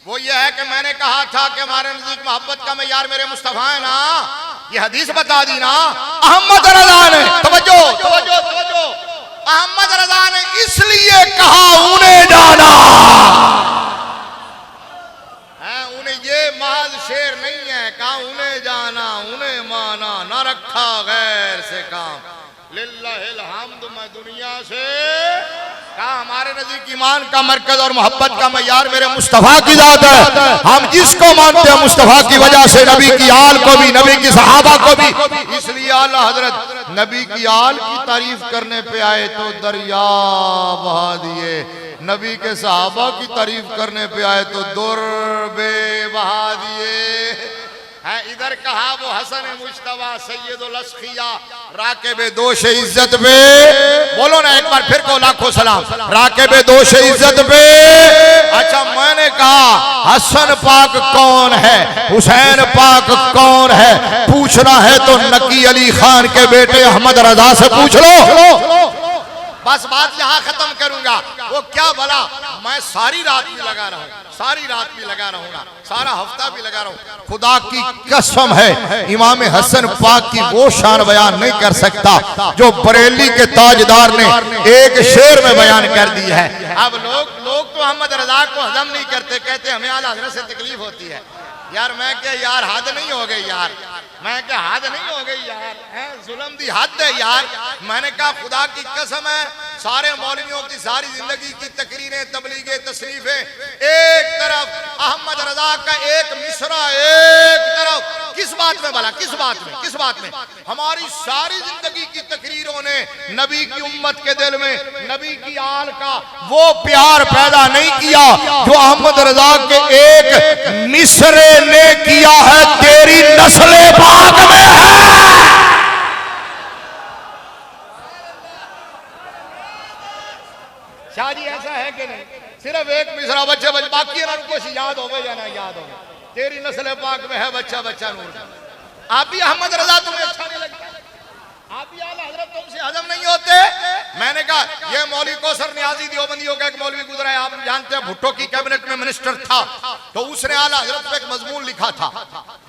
वो ये है कि मैंने कहा था कि हमारे नजदीक मोहब्बत का मेयार मेरे मुस्तफा है ना। ये हदीस बता दी ना अहमद रजा ने। तवज्जो तवज्जो तवज्जो। अहमद रजा ने इसलिए कहा उन्हें जाना है, उन्हें ये महज शेर नहीं है, कहा उन्हें जाना, उन्हें माना, न रखा गैर से काम। लिल्लाहिल हम्द। मैं दुनिया से कहा हमारे नजदीक ईमान का मरकज और मोहब्बत का मयार मेरे मुस्तफा की जात है। हम जिसको मानते हैं मुस्तफा की वजह से, नबी की आल को भी, नबी की सहाबा को भी। इसलिए आला हजरत नबी की आल की तारीफ करने पे आए तो दरिया बहा दिए, नबी के सहाबा की तारीफ करने पे आए तो दुर्बे बहा दिए। इधर कहा वो हसन मुश्तबा सैयदुल अस्खिया राकिबे दोष इज्जत पे। बोलो ना एक बार फिर को लाखों सलाम। राकिबे दोष इज्जत पे। अच्छा, मैंने कहा हसन पाक कौन है, हुसैन पाक कौन है, पूछना है तो नकी अली खान के बेटे अहमद रजा से पूछ लो। बस बात यहाँ खत्म करूंगा। वो क्या भला, मैं सारी रात भी लगा रहूं, सारी रात भी लगा रहूंगा, सारा हफ्ता भी लगा रहूं। खुदा की कसम है, इमाम हसन पाक की वो शान बयान नहीं कर सकता जो बरेली के ताजदार ने एक शेर में बयान कर दी है। अब लोग तो अहमद रजा को हजम नहीं करते, कहते हमें आला हज़रत से तकलीफ होती है। यार मैं क्या, यार हद नहीं हो गई यार, मैं क्या हद नहीं हो गई यार, है जुल्म दी हद है यार। मैंने कहा खुदा की कसम है, सारे मौलवियों की सारी जिंदगी की तकरीरें, तबलीगें, तशरीफें एक तरफ, अहमद रजा का एक मिसरा एक तरफ। किस बात में भला, किस बात में, किस बात में? हमारी सारी जिंदगी की तकरीरों ने नबी की उम्मत के दिल में नबी की आल का वो प्यार पैदा नहीं किया जो अहमद रजा के एक मिसरे ने किया है। तेरी नस्ले पाक में है। शाह जी ऐसा है कि नहीं? सिर्फ एक मिसरा बच्चे बाकी कुछ याद हो या ना याद हो, तेरी नस्ल पाक में है बच्चा बच्चा नूर का। आप भी अहमद रजा तुम्हें अच्छा नहीं लगता? आप भी आला हजरत तुमसे हजम नहीं होते? मैंने कहा ये मौलवी कौसर नियाजी देवबंदियों का एक मौलवी गुजरा है, आप जानते हैं, भुट्टो की कैबिनेट में मिनिस्टर था, तो उसने आला हजरत पे एक मजमून लिखा था।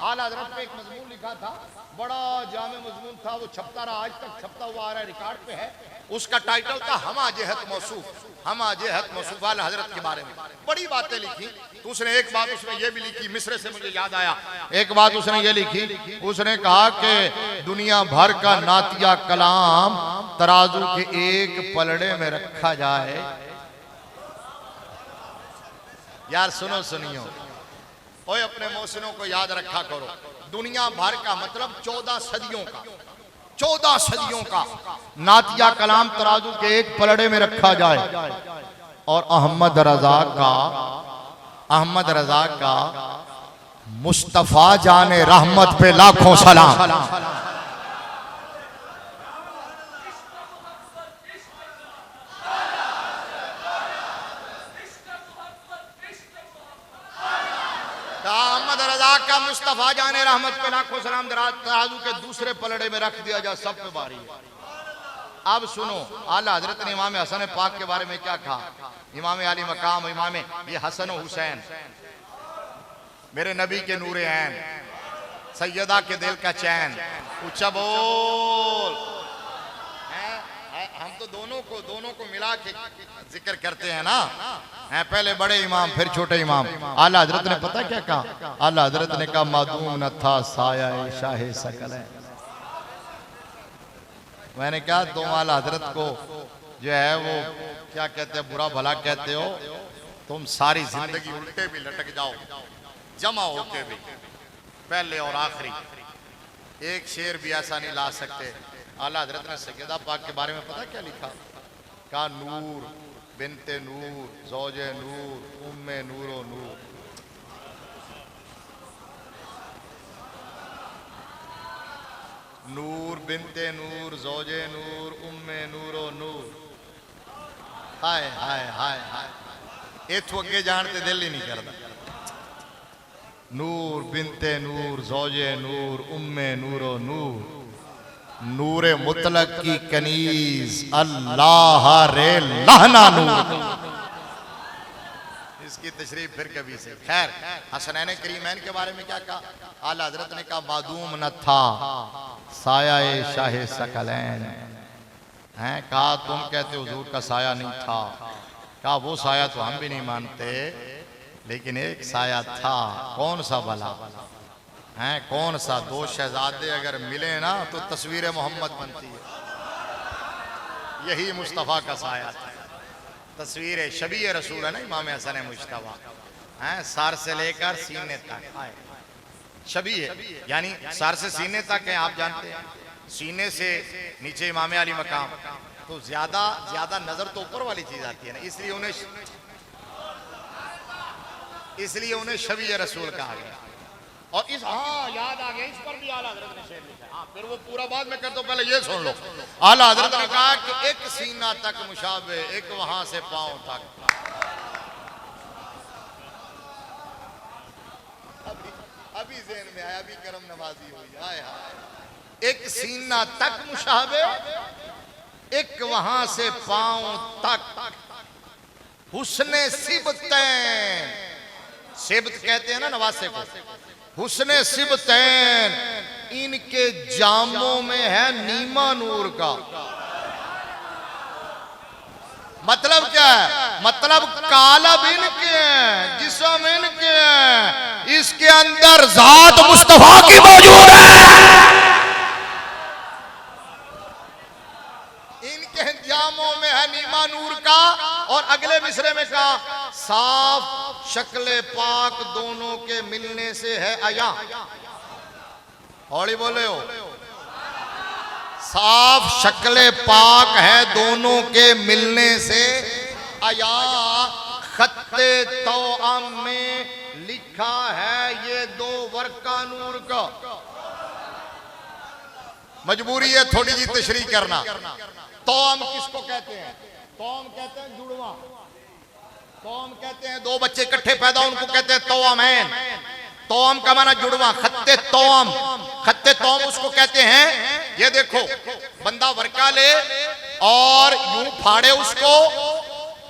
आला हजरत पे एक मजमून लिखा था, बड़ा जामे मजमून था, वो छपता रहा, आज तक छपता हुआ आ रहा है, रिकॉर्ड पे है। उसका टाइटल था हम आजेहत मौसूफ, हम आजेहत मौसूफ आला हजरत के बारे में बड़ी बातें लिखी। तो उसने एक बात उसमें ये भी लिखी, मिस्र से मुझे याद आया, एक बात उसने ये लिखी, उसने कहा कि दुनिया भर का नातिया कलाम तराजू के एक पलड़े में रखा जाए। यार सुनो सुनियो, ओए अपने मोहसिनों को याद रखा करो, दुनिया भर का मतलब 14 सदियों का, 14 सदियों का नातिया कलाम तराजू के एक पलड़े में रखा जाए और अहमद रजा का मुस्तफा जाने रहमत पे लाखों सलाम। अहमद रजा का मुस्तफा जाने रहमत पे लाखों सलाम तराजू के दूसरे पलड़े में रख दिया जाए, सब पे बारी है। अब सुनो, आला हजरत ने इमाम हसन पाक के बारे में क्या कहा? इमाम अली मकाम, इमाम ये हसन हुसैन मेरे नबी के नूरे ऐन, सैयदा के दिल का चैन। ऊंचा बोल। हम तो दोनों को मिला के जिक्र करते हैं ना, हैं पहले बड़े इमाम फिर छोटे इमाम। आला हजरत ने पता क्या कहा? आला हजरत ने कहा मादूम न था साया शाहे सकल है। मैंने कहा तुम आला हजरत को जो है वो क्या कहते हैं, बुरा भला कहते हो, तुम सारी जिंदगी उल्टे भी लटक जाओ, जमा होके भी, पहले और आखिरी, एक शेर भी ऐसा नहीं ला सकते। आला हजरत ने सैयदा पाक के बारे में पता क्या लिखा? कहा नूर बिनते नूर ज़ौजे नूर उम्मे नूरो नूर। नूर बिनते नूर ज़ौजे नूर उम्मे नूरो नूर। हाय हाय हाय हाय, इथों अगे जानते दिल ही नहीं करता। नूर बिनते नूर ज़ौजे नूर उम्मे नूरो नूर, नूरे मुतलक की कनीज अल्लाह रे लहना नूर। इसकी तशरीफ फिर कभी से। खैर, हसनैन करीमैन के बारे में क्या कहा? आला हजरत ने कहा मादूम न था साया शाहे सकलैन। हैं कहा तुम कहते हो हुजूर का साया नहीं था, कहा वो साया तो हम भी नहीं मानते, लेकिन एक साया था। कौन सा भला? हैं कौन सा? दो शहजादे अगर मिले ना तो तस्वीर मोहम्मद बनती है। यही मुस्तफ़ा का साया था। तस्वीर शबी रसूल है ना इमाम हसन मुश्तबा, हैं सर से लेकर सीने तक शबी है, यानी सर से सीने तक है। आप जानते हैं सीने से नीचे इमाम अली मकाम, तो ज्यादा नजर तो ऊपर वाली चीज आती है ना, इसलिए उन्हें शबी रसूल कहा गया। और इस याद आ गया, इस पर भी आला हजरत ने शेर लिखा। फिर वो पूरा बाद में कर दो, पहले ये सुन लो। आला हजरत ने कहा कि एक सीना तक मुशाबे, एक वहां से पांव तक। अभी ज़हन में आया, अभी करम नवाजी हुई। हाय हाय, एक सीना तक मुशाबे, एक वहां से पांव तक। हुस्ने सिबतैन, सिबत कहते हैं ना नवासे को, हुस्ने सिबतैन, इनके जामों में है नीमा नूर का। मतलब क्या है? मतलब कालब इनके हैं, जिस्म इनके हैं, इसके अंदर जात मुस्तफा की मौजूद है। इनके जामों में है नीमा नूर का। और अगले मिसरे में कहा साफ शक्ले पाक दोनों के मिलने से है आया। हौली बोले हो। साफ शक्ले पाक है दोनों के मिलने से आया। खत्ते तौअम में लिखा है ये दो वर्का नूर का। मजबूरी है थोड़ी जी तशरीह करना। तौअम किसको कहते हैं? तौअम कहते हैं जुड़वा। तौअम कहते हैं दो बच्चे इकट्ठे पैदा, उनको कहते हैं तौअमैन। तोम का माना जुड़वा, खत्ते तोम, खत्ते तोम उसको कहते हैं। ये देखो बंदा वर्का ले और यूं फाड़े उसको,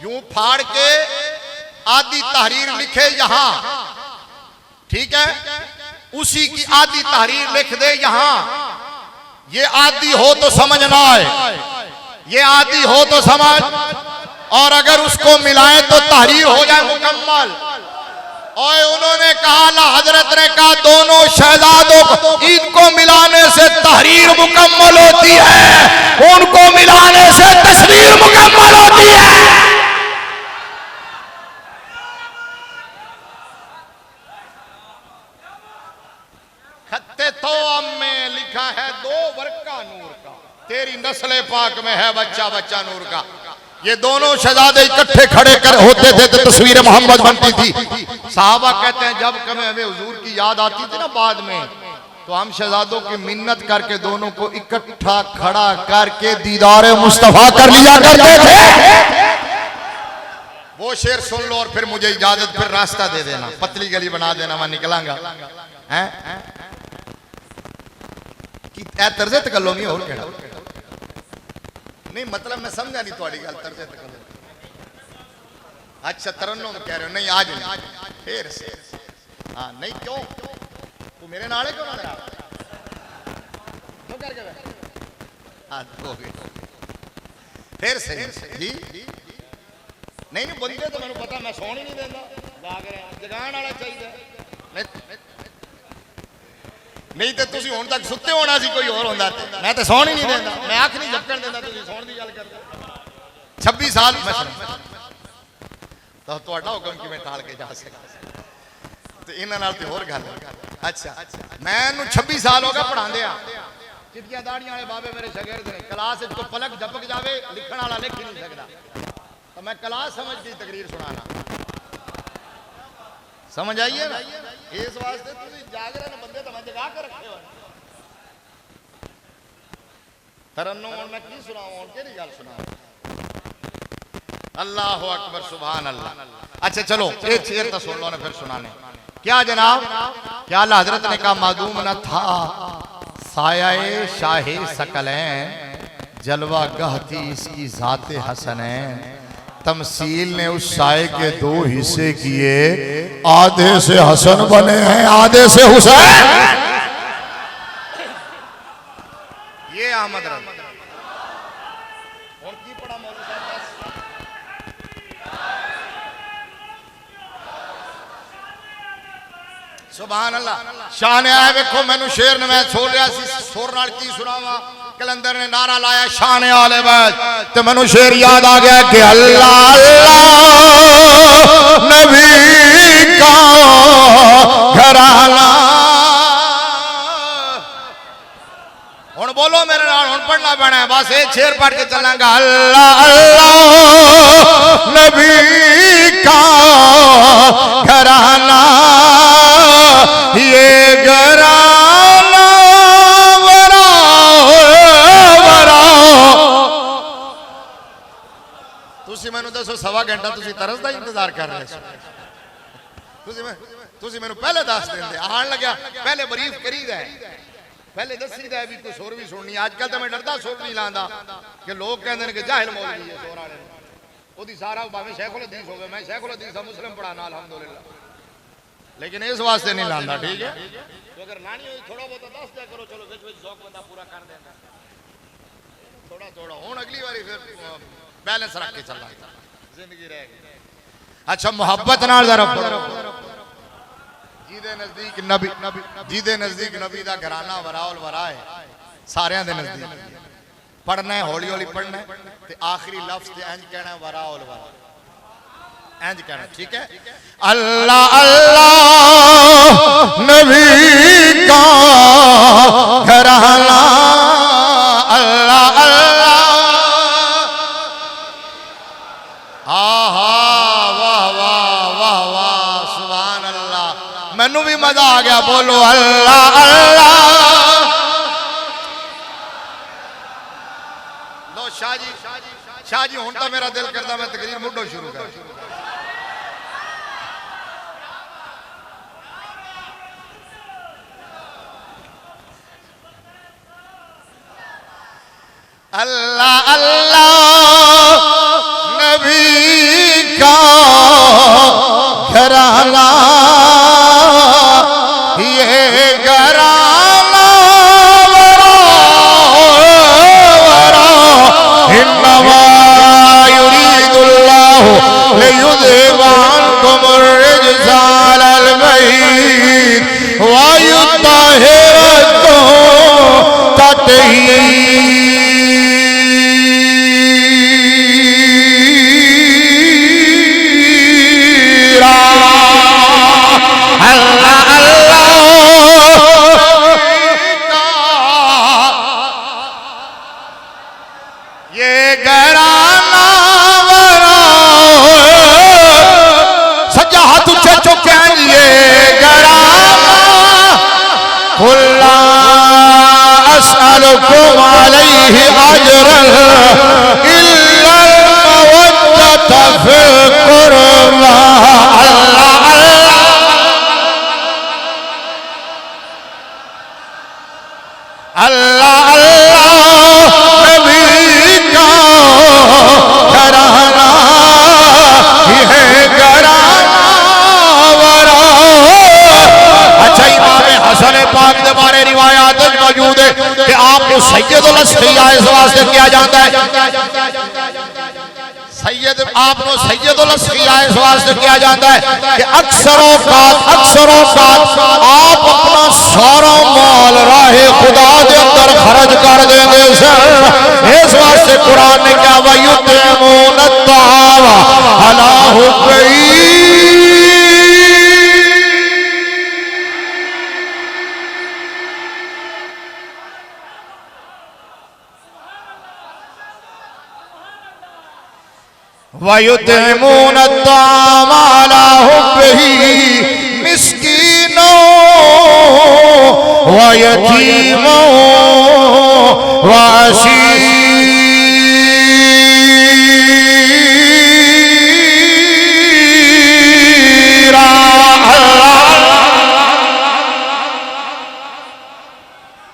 यूं फाड़ के आधी तहरीर लिखे यहां, ठीक है, उसी की आधी तहरीर लिख दे यहां। ये आधी हो तो समझ ना आए, ये आधी हो तो समझ, और अगर उसको मिलाए तो तहरीर हो जाए मुकम्मल। और उन्होंने कहा, अल्लाह हजरत ने कहा, दोनों शहजादों को इनको मिलाने से तहरीर मुकम्मल होती है, उनको मिलाने से तस्वीर मुकम्मल होती है। खत्ते तोअम में लिखा है 2 वर्का नूर का, तेरी नस्ल पाक में है बच्चा बच्चा नूर का। ये दोनों शहजादे इकट्ठे खड़े कर होते थे तो तस्वीर मोहम्मद बनती थी। साहबा कहते हैं जब कभी हमें हुजूर की याद आती थी ना बाद में, तो हम शहजादों की मिन्नत करके दोनों को इकट्ठा खड़ा करके दीदार मुस्तफा कर लिया करते थे। वो शेर सुन लो और फिर मुझे इजाजत, फिर रास्ता दे देना, पतली गली बना देना, मैं निकलांगा। तर्जे तकल्लुमी और कहना नहीं, मतलब मैं समझा नहीं थोड़ी गल। तर्जे तकल्लुम, अच्छा तरन्नुम कह रहे हो? नहीं आज नहीं, फिर से हाँ नहीं, क्यों तू मेरे नाले क्यों ना क्यों करके हाँ हो गए फिर से जी नहीं नहीं बंदे तो मैंने पता, मैं सोन ही नहीं देता, जाग रहे जगान वाला चाहिए। नहीं तो तुसी हुण तक सुते होना सी, कोई और होंदा ते मैं तो सौण ही नहीं देंदा, मैं अख नहीं झपकन देंदा, तुसी सौण दी गल करदे। 26 साल मैं तो तुहाडा हुक्म किवें टाल के जा सकदा ते इन्हां नाल ते होर गल। अच्छा मैनू 26 साल हो गए पढ़ांदे आ, चिट्टियां दाड़ियां वाले बाबे मेरे शागिर्द ने, क्लास को पलक झपक जावे लिखण वाला लिख ही नहीं सकदा, तो मैं क्लास समझ के तकरीर सुनाना, समझ आइए ना। इस वास्ते तुसी जाग रहे बंदे तो मैं जगा कर रखे हो। तरन्नुम मैं की सुनाऊं, केड़ी गल सुनाऊं? अल्लाह अकबर सुभान अल्लाह। अच्छा चलो एक शेर तो सुन लो ना, फिर सुनाने। क्या जनाब, क्या अल्लाह हजरत ने कहा, मादूम न था साये शाहे सकलैन, जलवा गहती इसकी जाते हसनैन। तमसील ने उस साए के 2 हिस्से किए, आधे से हसन बने हैं, आधे से हुसैन। ये अहमद रजा की पढ़ा मौलवी साहब, सुभान अल्लाह। शान आए वेखो, मैनू शेर ने मैं छोड़ रहा सी, सुर नाल की सुनावा। कलंदर ने नारा लाया शान आले बैत, तो मैनू शेर याद आ गया कि अल्लाह अल्लाह नबी का घराना। हुण बोलो मेरे नाल, हुण पढ़ना पैना है, बस एक शेर पढ़ के चलांगा। अल्लाह अल्लाह नबी का घराना, ये घराना तुसी मैनू दसो, 1.25 घंटा तुसी तरस का इंतजार कर रहे तुसी मैनू पहले दस देंदे, आन लग्या पहले बरीफ करी दे, पहले दसी दे भी कोई सुर भी सुननी। आजकल तो मैं डरदा सुर नहीं लांदा कि लोग कहंदे ने कि जाहिल मौलवी है सुर वाले, ओदी सारा भावें शेखुल हदीस होवे, मैं शेखुल हदीस मुस्लिम पढ़ाना अल्हम्दुलिल्लाह, लेकिन इस वास्ते नहीं लांदा, ठीक है। तो अगर लानी हो थोड़ा बहुत दस दिया करो, चलो विच विच शौक बंदा पूरा कर देना, थोड़ा थोड़ा हुण अगली बारी फिर बैलेंस रख के चलना, जिंदगी रहेगी। अच्छा मोहब्बत नाल जरा पढ़ो। जिदे नजदीक नबी, जिदे नजदीक नबी दा घराना वराउल वरा है, सारियां दे नजदीक पढ़ना है, हौली हौली पढ़ना है, ते आखिरी लफ्ज ते इंज कहना है वराउल वरा, इंज कहना, ठीक है। अल्लाह अल्लाह नबी का घराना, अल्लाह अल्लाह, आहा वाह वाह वाह वाह सुभान अल्लाह। मैनू भी मजा आ गया, बोलो अल्लाह अल्लाह। लो शाह जी हुण तो मेरा दिल करता मैं तकरीर मुढ़ो शुरू कर। अल्लाह अल्लाह नबी का घराना ये घराना वरा वरा इन्नमा युरीदुल्लाहु लियुज़हिबा अन्कुम अर्रिज्सा अलल बैत व युत्तहिरकुम तत्हीरा। अल्लाह ये घराना वरा सज्जा हाथ ऊंचे चुके ये घराना खुला अस्अलुकुम अलैहि अजरन इल्ला अल-मवद्दत फिल कुर्बा। अल्लाह अल्लाह नबी का घराना ये घराना वरा। अच्छा इमाम हसन पाक के बारे रिवायात मौजूद है कि आपको सैयदुल अस्फिया इस वास्ते किया जाता है। सैयद आपको सैयदुल अस्फिया इस वास्ते किया जाता है कि अक्सर औकात आप अपना सारा माल राहे खुदा के अंदर खर्च कर देंगे सर। इस वास्ते कुरान ने क्या वयुतिमून अत्तावा अला हुब्बी। वयुतिमून अत्तावा अला हुब्बी मिस्कीनों व यतीमों व असीरा।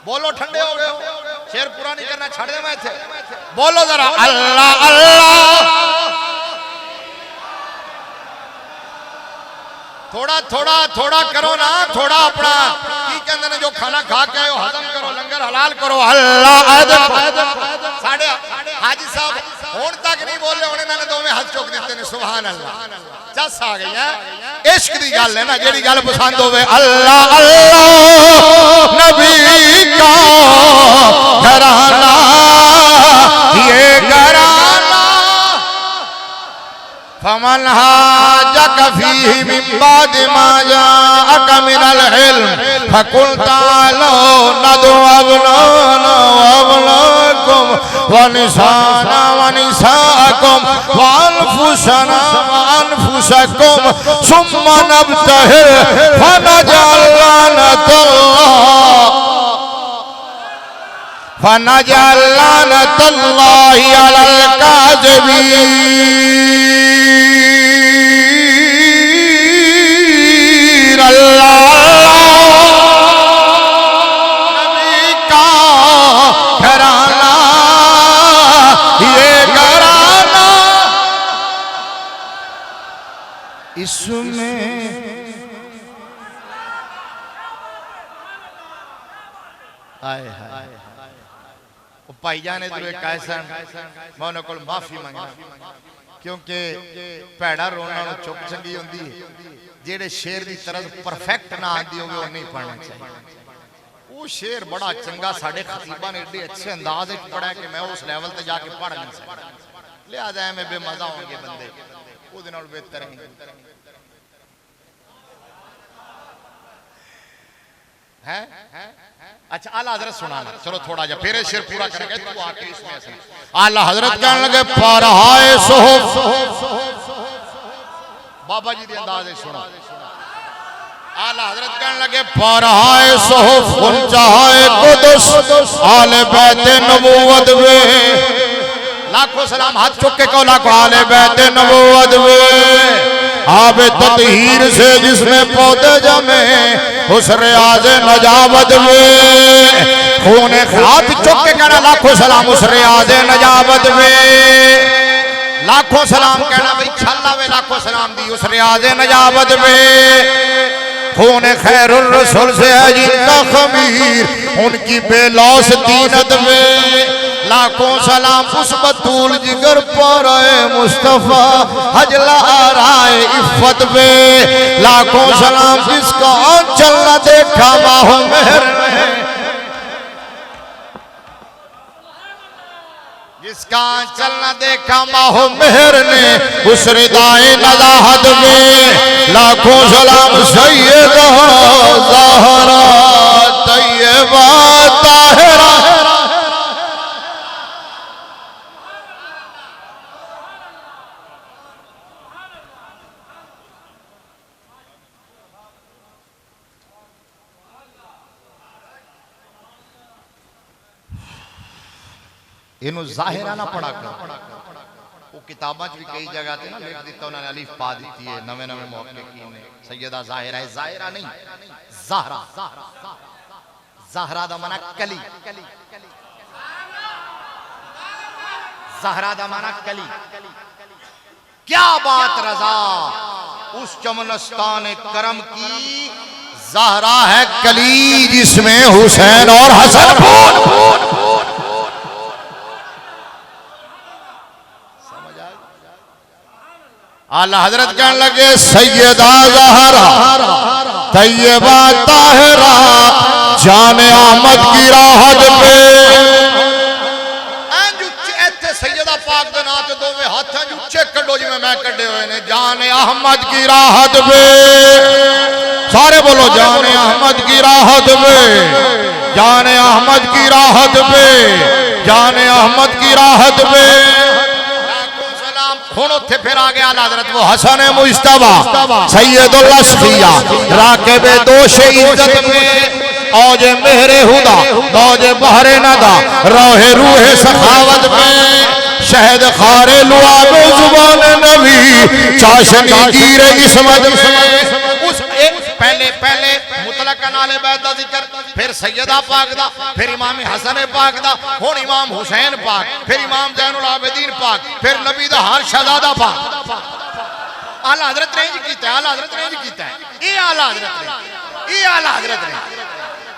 बोलो ठंडे हो गए हो, शेर पूरा नहीं करना छड़ दे मैं थे। बोलो जरा अल्लाह अल्लाह। थोड़ा थोड़ा थोड़ा करो ना, थोड़ा अपना की कहते ने जो खाना खा के आयो हजम करो, लंगर हलाल करो। अल्लाह साढ़े हाजी साहब हुण तक नहीं बोले, हुण इन्होंने दोवें हाथ चुक दिते ने। सुभान अल्लाह, जस आ गई है। इश्क दी गल है ना, जेड़ी गल पसंद होवे। अल्लाह अल्लाह नबी का घराना ये घराना फमन हाजक फीहि मिन बाद मा जाअक मिनल इल्म फकुल तालो नदु अबनाना व अबनाकुम व निसाना व निसाअकुम व अनफुसना व अनफुसकुम सुम्मा नब्तहिल फनजअल लानतल्लाहि अलल काज़िबीन। नबी का घराना ये घराना इसमें हाय हाय भाईजान ने तो एक ऐसा मैं उन्होंने को माफी मांगना क्योंकि भैड़ा रोना चुप चंगी होंगी है। जेड़े शेर की तरफ परफेक्ट ना आती हो नहीं पढ़ना चाहिए। वो शेर बड़ा चंगा साढ़े खतीबा ने एडे अच्छे अंदाज पढ़ा कि मैं उस लैवल ते जाके पढ़ नहीं सकता। लिहाजा में बेमजा होंगे बंदे वो बेहतर है। अच्छा आला हजरत सुनाना, चलो थोड़ा जा फिर शेर पूरा करेंगे तू आके इसमें से। आला हजरत कहने लगे परहाए सुहuf बाबा जी के अंदाज से सुनो। आला हजरत कहने लगे परहाए सुहuf उनचाए कुदस आले बैते नबूवत वे। लाखों सलाम हाथ चुक के कहो लाखों आले बैते नबूवत वे आब ततहीर से जिसमें पौधे जमे उस रियाज नजावत में खून हाथ चुक के कहना लाखों सलाम उस रियाज नजावत में लाखों सलाम कहना भाई छल्ला वे लाखों सलाम दी उस रियाज नजावत में खून खैरुर रसूल से है जिनका खमीर उनकी बेलौस दीनत में लाखों सलाम उस बतूल जिगर पर मुस्तफा हजला राय इफ्फत में लाखों सलाम जिसका चलना देखा बाहों मेहर जिसका चलना देखा माहो मेहर ने उस रिदाए नजाहत में लाखों सलाम सैयदा ज़हरा तैयबा ताहिरा इनू जाहिरा ना पढ़ा कर वो किताबा भी कई जगह ते ना लिख दिता उन्होंने अलिफ पा दी है नवे नवे मुहक्किकीन ने सैयदा जाहिरा है जाहिरा नहीं ज़हरा ज़हरा दा माना कली ज़हरा दा माना कली क्या बात रज़ा उस चमनस्तान करम की ज़हरा है कली जिसमें हुसैन और हसन आला हजरत कहने लगे सैयदा ज़हरा तैयबा ताहिरा जाने अहमद की राहत पे इत्थे सैयदा पाक दे नाम ते दोवें हाथ उच्चे कड्डो जिवें मैं कड्डे हुए ने जाने अहमद की राहत पे सारे बोलो जाने अहमद की राहत पे जाने अहमद की राहत पे जाने अहमद की राहत पे थे फिर आ गया हजरत वो हसन मुस्तफा सैयदुल असफिया राकिबे दोष इज्जत में औजे मेहरे हुदा मौजे बहरे नदा रोहे रूहे सखावत में शहद खारे लुआब जुबान नबी चाशनी गिरे इस्मत में उस एक पहले पहले मुतलक नाले बैत दा जिक्र फिर सैयदा पाक दा फिर इमाम हसन पाक दा हुन इमाम हुसैन पाक फिर इमाम ज़ैनुल आबिदीन पाक फिर नबी दा हर शहजादा पाक आला हजरत ने कीता है आला हजरत ने कीता है ये आला हजरत ने ये आला हजरत ने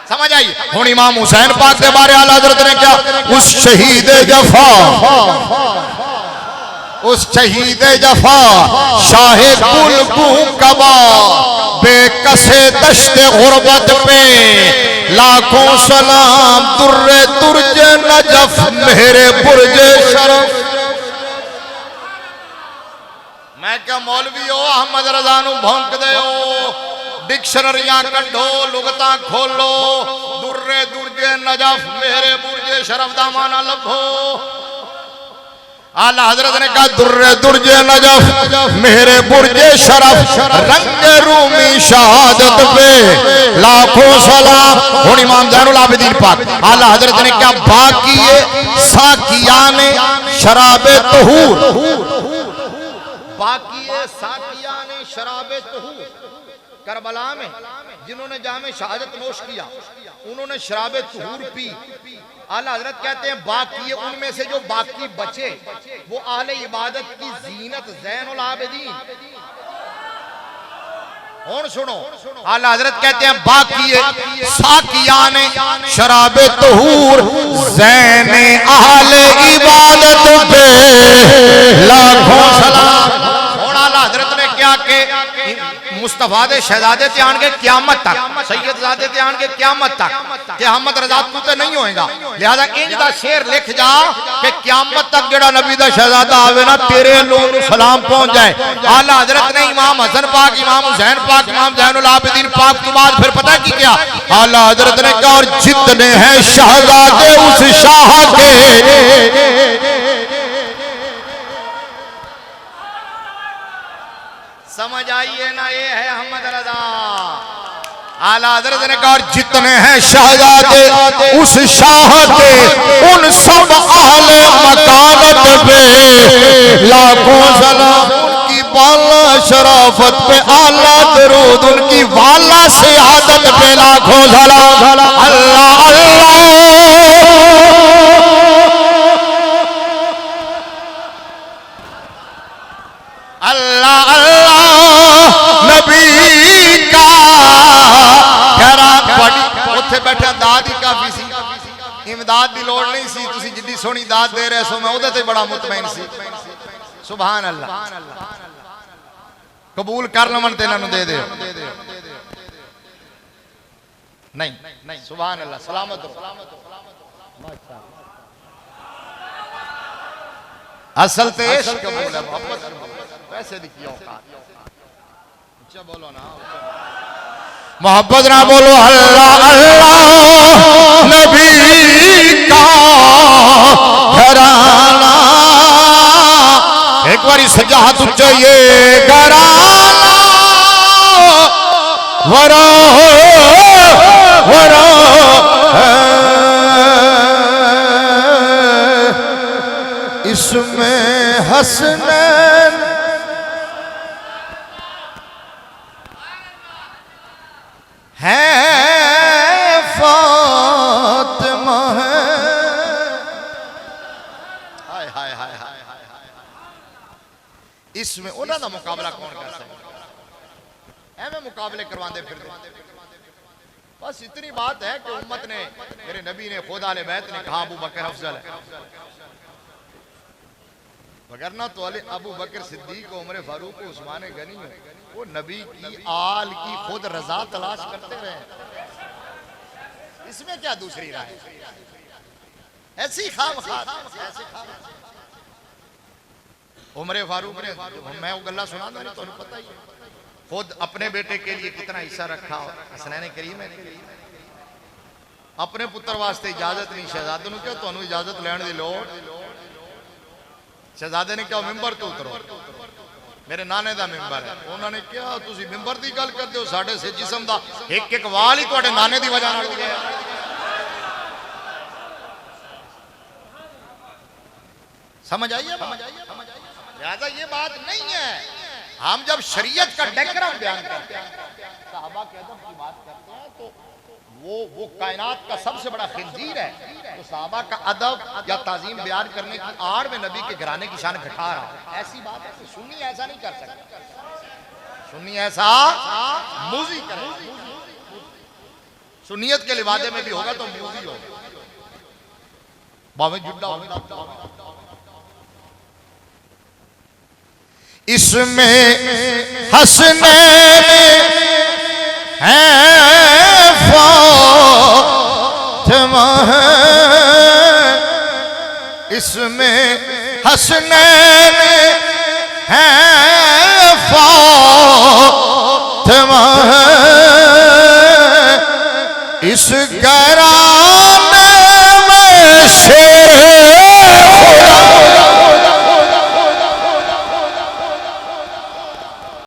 समझ आई हुन इमाम हुसैन पाक के बारे आला हजरत ने क्या उस शहीद जफा उस शहीद जफा शाहे कुल कबा बेकसे दश्त गुरबत पे लाखों सलाम दुर्रे तुर्जे नजफ मेरे बुर्जे शरफ मैं क्या मौलवी हो अहमद रज़ा नू भौंक दे हो डिक्शनरियां कढो लुगतां खोलो दुर्रे दुर्जे नजफ मेरे बुर्जे शरफ दा माना लभो आला हजरत ने कहा दुर्रे दुर्जे नजफ मेरे बुर्जे शरफ रंग रूमी शहादत पे लाखों सलाम हुन इमाम ज़ैनुल आबिदीन पाक आला हजरत ने कहा बाकी साकियाने शराबे तहूर बाकी साकियाने शराबे तहूर करबला में जिन्होंने जामे शहादत नोश किया उन्होंने शराबे तहूर पी आला हजरत कहते हैं बाकी उनमें से जो बाकी बचे वो आले इबादत की जीनत ज़ैनुल आबिदीन और सुनो आला हजरत कहते हैं बाकी साकियाने शराबे तहूर ज़ैने आले इबादत पे लाखों सलाम और आला हजरत ने क्या के मुस्तफा दे शहजादे ते आन के क़यामत तक सैयदजादे ते आन के क़यामत तक कि अहमद रज़ा तू ते नहीं होएगा लिहाजा इंज दा शेर लिख जा कि क़यामत तक जेड़ा नबी दा शहजादा आवे ना तेरे लोग नु सलाम पहुंच जाए आला हजरत ने इमाम हसन पाक इमाम हुसैन पाक इमाम ज़ैनुल आबिदीन पाक के बाद फिर पता की क्या आला हजरत ने कहा और जितने हैं शहजादे उस शाह के समझ आइए ना ये है अहमद रज़ा आला हज़रत ने कहा जितने हैं शहजादे उस शाह के उन सब अहले मकानत पे लाखों सलाम उनकी बाला शराफत दुरूद उनकी वाला से आदत पे लाखों सलाम। अल्लाह अल्लाह अल्लाह अल्लाह नबी का घरा बड़ी उत्थे बैठा दाद ही काफी सी, इमदाद की लोड़ नहीं सी। तुसी जिद्दी सोहनी दाद दे रहे सो मैं उहदे ते बड़ा मुतमईन सी। सुभान अल्लाह। कबूल कर लवन ते इन्हां नूं दे दे नहीं नहीं। सुभान अल्लाह। सलामत रहो। असल ते इश्क कबूल है, मोहब्बत पैसे दी की औकात। अच्छा बोलो ना, मोहब्बत ना बोलो। अल्लाह अल्लाह नबी का घराना। एक बारी सजा हाथ चाहिए घराना। वरा वरा इसमें हसनैन है, फातिमा है। हाय हाय हाय हाय हाय। इसमें उन्हां दा मुकाबला कौन कर सकता? एवें मुकाबले करवाते फिर। बस इतनी बात है कि उम्मत ने, मेरे नबी ने, खुद आले बैत ने कहा अबू बकर अफजल है, वगरना तो अबू बकर सिद्दीक, उमर फारूक, उस्मान गनी वो नबी की आल की खुद रजा तलाश करते रहे। इसमें क्या दूसरी राय? ऐसी खामखा उमर फारूक ने, मैं वो गल्ला सुना दूं तो पता ही है, खुद अपने बेटे के लिए कितना हिस्सा रखा। हसनैन करीम है, अपने पुत्र वास्ते इजाजत नहीं। शहजादे ने क्या तुहानू इजाजत लैण दी लोड़? शहजादे ने क्या मिंबर तो उतरो, मेरे नाने दा मिंबर है। उन्होंने क्या तुसी मिंबर दी गल करदे हो? साडे से जिस्म दा एक एक वाल ही तुहाडे नाने दी वजह नाल हो गया। समझ आइए? लिहाजा ये बात नहीं है। हम जब शरीयत का डेकोरम बयान करते हैं, सहाबा के अदब की बात करते हैं, तो वो कायनात का सबसे बड़ा खिंजीर है। तो सहाबा का अदब या ताजीम बयान करने की आड़ में नबी के घराने की शान घटा रहा है। ऐसी बात है। सुन्नी ऐसा नहीं कर सकता। सुन्नी ऐसा मूजी करे। सुन्नियत के लिबादे में भी होगा तो मूजी होगा, बावे जुड्डा होगा। इसमें हसनैन है, फातिमा है। इसमें हसनैन है, फातिमा है। इस घराने